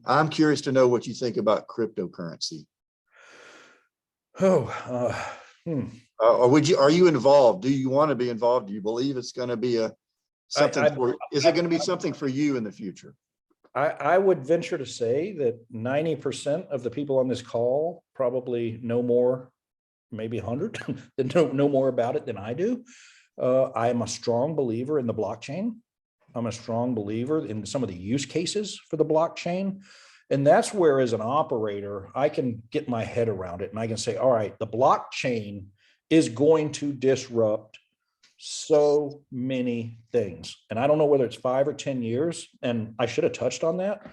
Speaker 1: I'm curious to know what you think about cryptocurrency. Or are you involved? Do you want to be involved? Do you believe it's going to be something is it going to be something for you in the future?
Speaker 2: I would venture to say that 90% of the people on this call probably know more, maybe 100, that know more about it than I do. I am a strong believer in the blockchain. I'm a strong believer in some of the use cases for the blockchain. And that's where, as an operator, I can get my head around it and I can say, all right, the blockchain is going to disrupt so many things. And I don't know whether it's 5 or 10 years, and I should have touched on that,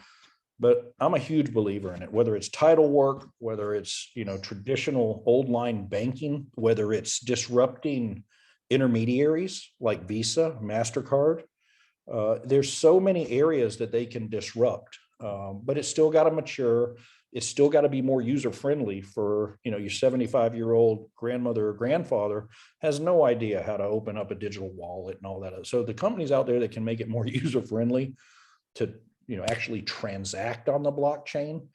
Speaker 2: but I'm a huge believer in it, whether it's title work, whether it's, traditional old line banking, whether it's disrupting intermediaries like Visa, MasterCard. There's so many areas that they can disrupt, but it's still got to mature. It's still got to be more user friendly for, your 75-year-old grandmother or grandfather has no idea how to open up a digital wallet and all that. So the companies out there that can make it more user friendly to, actually transact on the blockchain,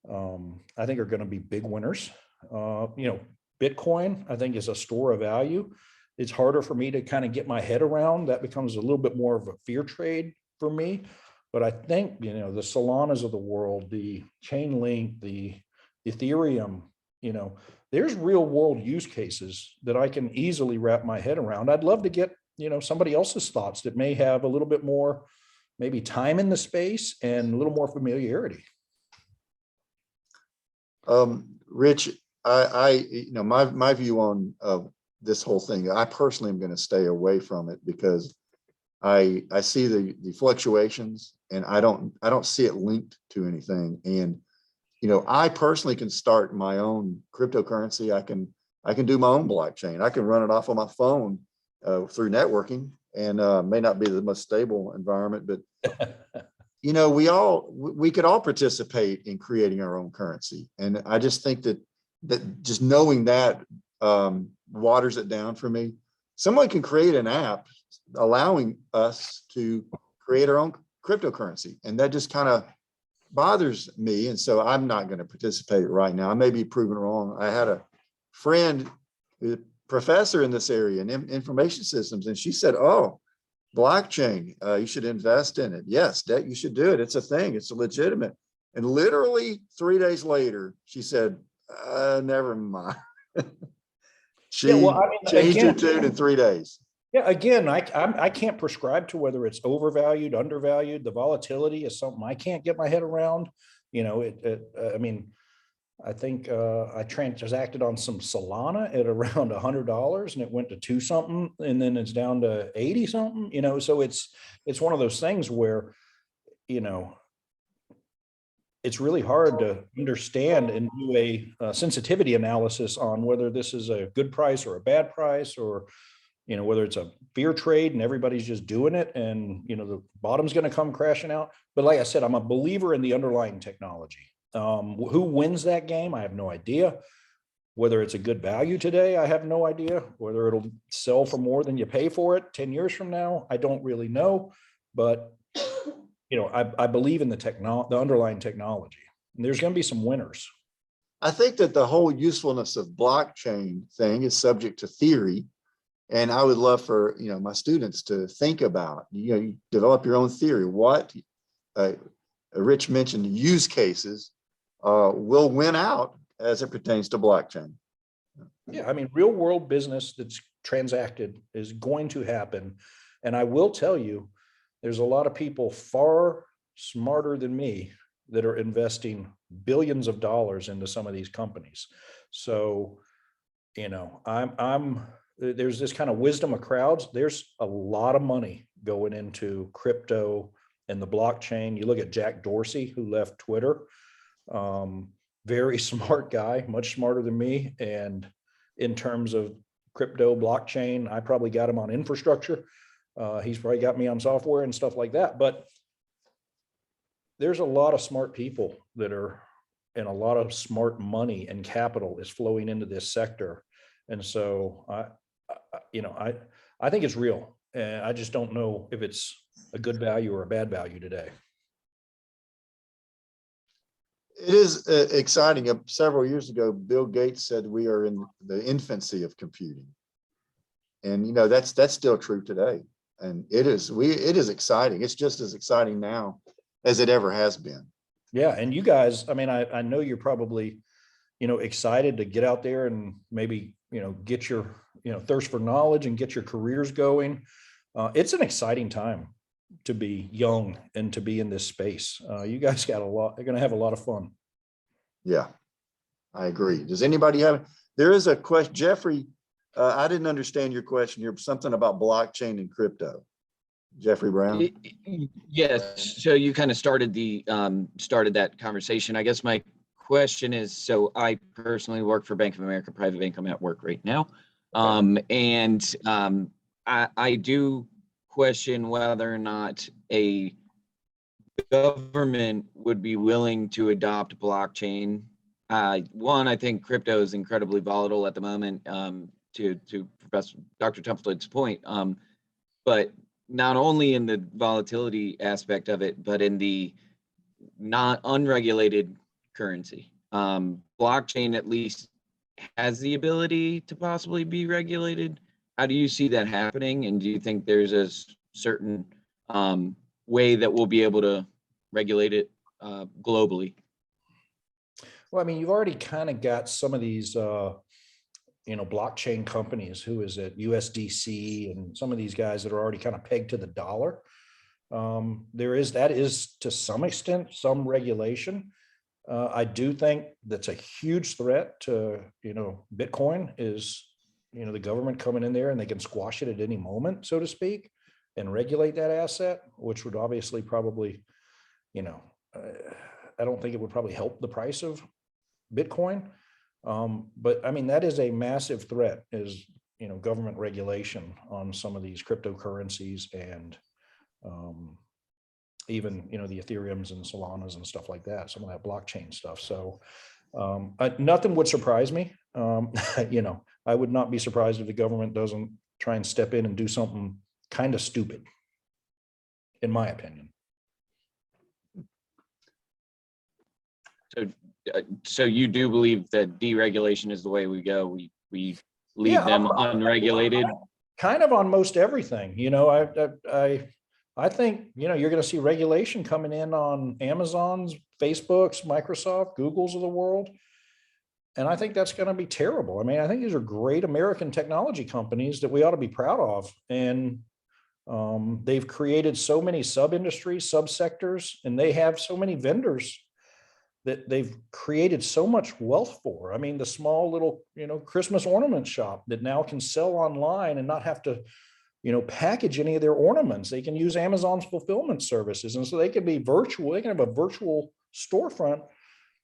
Speaker 2: I think are going to be big winners. Bitcoin, I think, is a store of value. It's harder for me to kind of get my head around. That becomes a little bit more of a fear trade for me. But I think, the Solanas of the world, the Chainlink, the Ethereum, there's real world use cases that I can easily wrap my head around. I'd love to get, somebody else's thoughts that may have a little bit more, maybe time in the space and a little more familiarity.
Speaker 1: Rich, my view on this whole thing, I personally am going to stay away from it because I see the fluctuations and I don't see it linked to anything. And, I personally can start my own cryptocurrency. I can do my own blockchain. I can run it off on my phone through networking, and may not be the most stable environment, but we could all participate in creating our own currency. And I just think that just knowing that waters it down for me. Someone can create an app allowing us to create our own cryptocurrency, and that just kind of bothers me. And so I'm not going to participate right now. I may be proven wrong. I had a friend, a professor in this area in information systems, and she said, "Oh, blockchain, you should invest in it. Yes, that you should do it. It's a thing. It's legitimate." And literally 3 days later, she said, "Never mind." She changed her tune in 3 days.
Speaker 2: Yeah, again, I can't prescribe to whether it's overvalued, undervalued. The volatility is something I can't get my head around. I think I transacted on some Solana at around $100, and it went to 2 something, and then it's down to 80 something, you know, so it's one of those things where, you know, it's really hard to understand and do a sensitivity analysis on whether this is a good price or a bad price, or, you know, whether it's a fear trade and everybody's just doing it and, you know, the bottom's going to come crashing out. But like I said, I'm a believer in the underlying technology. Who wins that game? I have no idea. Whether it's a good value today, I have no idea. Whether it'll sell for more than you pay for it 10 years from now, I don't really know. But, you know, I believe in the underlying technology. And there's going to be some winners.
Speaker 1: I think that the whole usefulness of blockchain thing is subject to theory. And I would love for, you know, my students to think about, you know, you develop your own theory. What Rich mentioned use cases will win out as it pertains to blockchain.
Speaker 2: Yeah, I mean, real world business that's transacted is going to happen. And I will tell you, there's a lot of people far smarter than me that are investing billions of dollars into some of these companies. So, you know, there's this kind of wisdom of crowds. There's a lot of money going into crypto and the blockchain. You look at Jack Dorsey, who left Twitter. Very smart guy, much smarter than me. And in terms of crypto blockchain, I probably got him on infrastructure. He's probably got me on software and stuff like that. But there's a lot of smart people that are, and a lot of smart money and capital is flowing into this sector. And so I think it's real. And I just don't know if it's a good value or a bad value today.
Speaker 1: It is exciting. Several years ago, Bill Gates said we are in the infancy of computing. And, you know, that's still true today. And it is exciting. It's just as exciting now as it ever has been.
Speaker 2: Yeah. And you guys, I mean, I know you're probably, you know, excited to get out there and maybe, you know, get your, you know, thirst for knowledge and get your careers going. It's an exciting time to be young and to be in this space. You guys got they're going to have a lot of fun.
Speaker 1: Yeah, I agree. Does anybody there is a question, Jeffrey, I didn't understand your question here, something about blockchain and crypto. Jeffrey Brown.
Speaker 5: Yes, so you kind of started that conversation. I guess my question is, so I personally work for Bank of America Private Bank. I'm at work right now. I do question whether or not a government would be willing to adopt blockchain. One, I think crypto is incredibly volatile at the moment, to Professor Dr. Templeton's point. But not only in the volatility aspect of it, but in the not unregulated currency. Blockchain at least has the ability to possibly be regulated. How do you see that happening? And do you think there's a certain way that we'll be able to regulate it globally?
Speaker 2: Well, I mean, you've already kind of got some of these, you know, blockchain companies. Who is it? USDC and some of these guys that are already kind of pegged to the dollar. That is to some extent some regulation. I do think that's a huge threat to, you know, Bitcoin is, you know, the government coming in there and they can squash it at any moment, so to speak, and regulate that asset, which would obviously probably, you know, I don't think it would probably help the price of Bitcoin. But I mean, that is a massive threat, is, you know, government regulation on some of these cryptocurrencies and even, you know, the Ethereums and Solanas and stuff like that, some of that blockchain stuff. So nothing would surprise me. You know, I would not be surprised if the government doesn't try and step in and do something kind of stupid, in my opinion.
Speaker 5: So you do believe that deregulation is the way we go? We leave them unregulated?
Speaker 2: Kind of on most everything. You know, I think, you know, you're going to see regulation coming in on Amazon's, Facebook's, Microsoft, Google's of the world. And I think that's going to be terrible. I mean, I think these are great American technology companies that we ought to be proud of. And they've created so many sub-industries, subsectors, and they have so many vendors that they've created so much wealth for. I mean, the small little, Christmas ornament shop that now can sell online and not have to, package any of their ornaments. They can use Amazon's fulfillment services. And so they can be virtual. They can have a virtual storefront.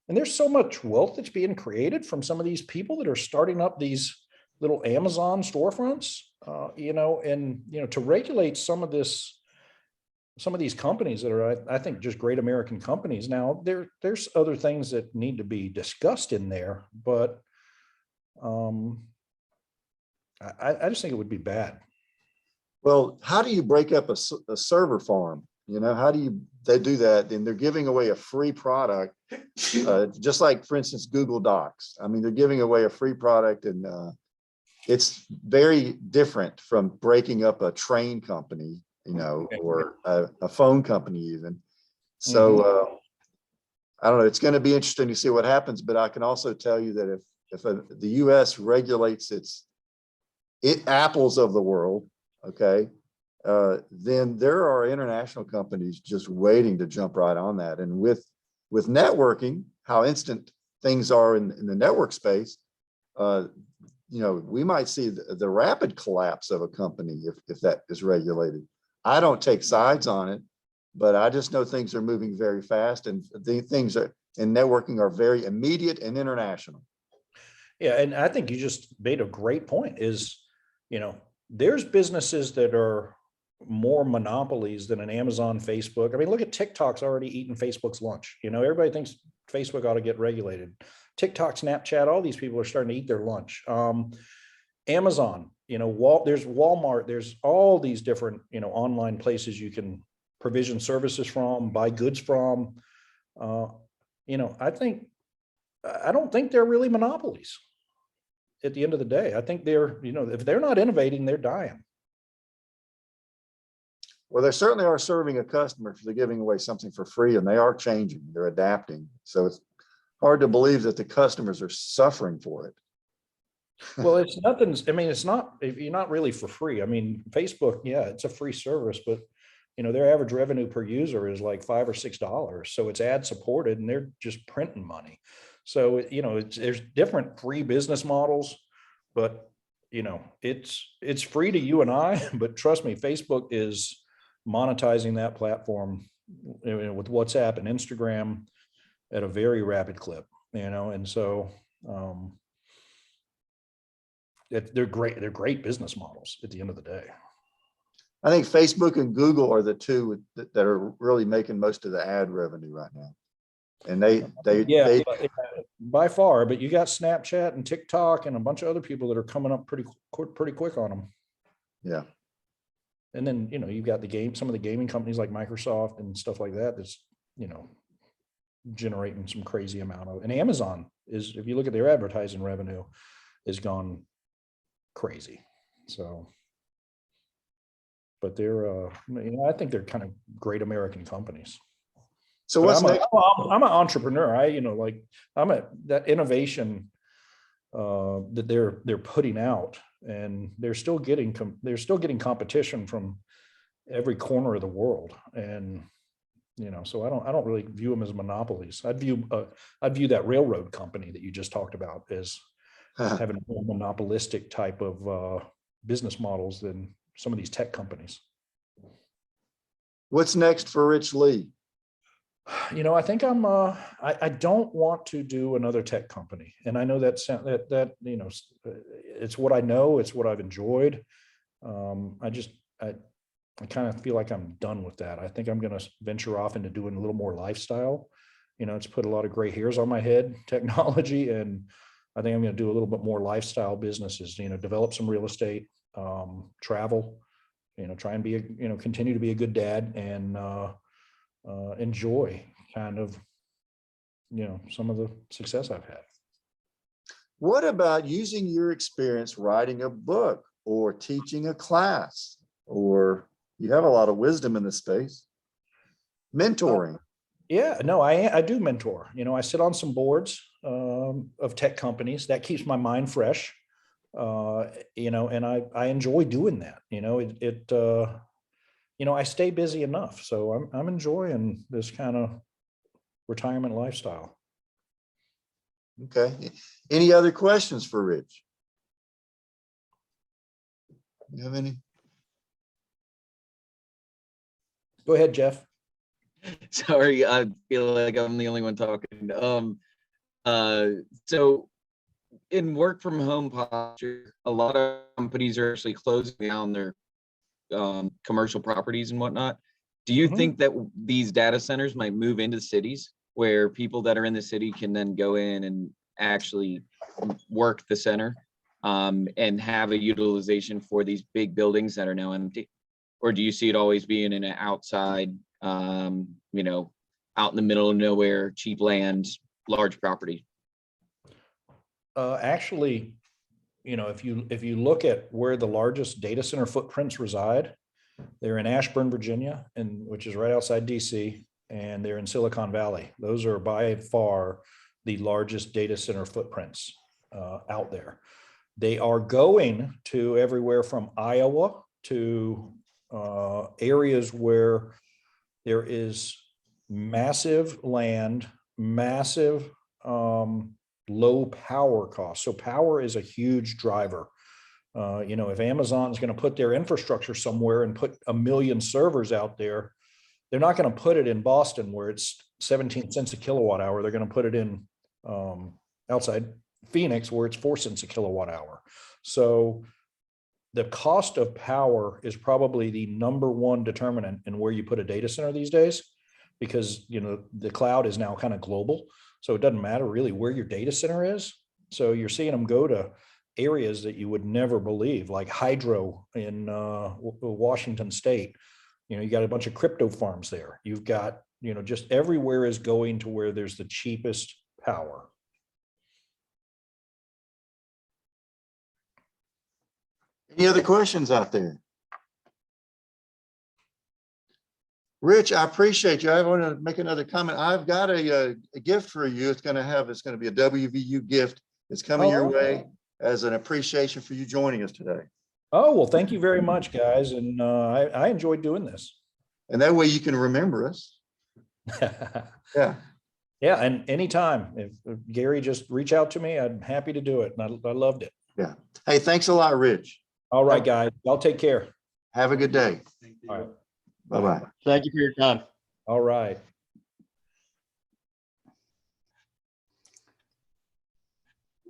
Speaker 2: And there's so much wealth that's being created from some of these people that are starting up these little Amazon storefronts, to regulate some of these companies that are, I think, just great American companies. Now, there's other things that need to be discussed in there, but I just think it would be bad.
Speaker 1: Well, how do you break up a server farm? How do they do that? And they're giving away a free product, just like, for instance, Google Docs. I mean, they're giving away a free product, and it's very different from breaking up a train company, or a phone company even. So I don't know. It's going to be interesting to see what happens, but I can also tell you that if the U.S. regulates its Apples of the world, okay, then there are international companies just waiting to jump right on that. And with networking, how instant things are in the network space, we might see the rapid collapse of a company if that is regulated. I don't take sides on it, but I just know things are moving very fast, and the things in networking are very immediate and international.
Speaker 2: Yeah, and I think you just made a great point is, there's businesses that are more monopolies than an Amazon, Facebook. I mean, look at TikTok's already eating Facebook's lunch. Everybody thinks Facebook ought to get regulated. TikTok, Snapchat, all these people are starting to eat their lunch. Amazon, there's Walmart, there's all these different, online places you can provision services from, buy goods from. I don't think they're really monopolies at the end of the day. I think they're, if they're not innovating, they're dying.
Speaker 1: Well, they certainly are serving a customer if they're giving away something for free, and they are changing, they're adapting. So it's hard to believe that the customers are suffering for it.
Speaker 2: Well, it's nothing. I mean, it's not, if you're not really for free. I mean, Facebook, yeah, it's a free service, but their average revenue per user is like $5 or $6. So it's ad supported, and they're just printing money. So, there's different free business models, but it's free to you and I, but trust me, Facebook is monetizing that platform with WhatsApp and Instagram at a very rapid clip, and so they're great business models at the end of the day.
Speaker 1: I think Facebook and Google are the two that are really making most of the ad revenue right now. And they
Speaker 2: by far, but you got Snapchat and TikTok and a bunch of other people that are coming up pretty quick on them.
Speaker 1: Yeah.
Speaker 2: And then, you've got some of the gaming companies like Microsoft and stuff like that, that's, generating some crazy amount of, and Amazon is, if you look at their advertising revenue, has gone crazy. So, but they're, I think they're kind of great American companies.
Speaker 1: So what's next?
Speaker 2: I'm an entrepreneur. I'm at that innovation that they're putting out, and they're still getting competition from every corner of the world. And, so I don't really view them as monopolies. I'd view that railroad company that you just talked about as having a more monopolistic type of business models than some of these tech companies.
Speaker 1: What's next for Rich Lee?
Speaker 2: I think I don't want to do another tech company. And I know that it's what I know, it's what I've enjoyed. I kind of feel like I'm done with that. I think I'm going to venture off into doing a little more lifestyle. It's put a lot of gray hairs on my head, technology. And I think I'm going to do a little bit more lifestyle businesses, develop some real estate, travel, try and be, continue to be a good dad, and enjoy kind of, some of the success I've had.
Speaker 1: What about using your experience writing a book or teaching a class, or you have a lot of wisdom in this space, mentoring?
Speaker 2: Yeah, no, I do mentor. I sit on some boards of tech companies. That keeps my mind fresh. And I enjoy doing that. I stay busy enough, so I'm enjoying this kind of retirement lifestyle.
Speaker 1: Okay. Any other questions for Rich? You have any?
Speaker 2: Go ahead, Jeff.
Speaker 5: Sorry, I feel like I'm the only one talking. So in work from home posture, a lot of companies are actually closing down their commercial properties and whatnot. Do you
Speaker 2: Mhm.
Speaker 5: think that these data centers might move into cities where people that are in the city can then go in and actually work the center and have a utilization for these big buildings that are now empty? Or do you see it always being in an outside, you know, out in the middle of nowhere, cheap land, large property?
Speaker 2: Actually, if you look at where the largest data center footprints reside, they're in Ashburn, Virginia, and which is right outside DC, and they're in Silicon Valley. Those are by far the largest data center footprints out there. They are going to everywhere from Iowa to areas where there is massive land, massive low power costs. So power is a huge driver. If Amazon's going to put their infrastructure somewhere and put 1 million servers out there, they're not going to put it in Boston where it's 17 cents a kilowatt hour. They're going to put it in outside Phoenix where it's 4 cents a kilowatt hour. So the cost of power is probably the number one determinant in where you put a data center these days, because the cloud is now kind of global. So it doesn't matter really where your data center is. So you're seeing them go to areas that you would never believe, like hydro in Washington State. You got a bunch of crypto farms there. You've got, just everywhere is going to where there's the cheapest power.
Speaker 1: Any other questions out there? Rich, I appreciate you. I want to make another comment. I've got a gift for you. It's going to be a WVU gift. It's coming your way as an appreciation for you joining us today.
Speaker 2: Oh, well, thank you very much, guys. And I enjoyed doing this.
Speaker 1: And that way you can remember us. Yeah.
Speaker 2: Yeah. And anytime, if Gary, just reach out to me, I'm happy to do it. And I loved it.
Speaker 1: Yeah. Hey, thanks a lot, Rich.
Speaker 2: All right, guys. I'll take care.
Speaker 1: Have a good day.
Speaker 2: All right.
Speaker 1: Bye-bye.
Speaker 6: Thank you for your time.
Speaker 2: All right.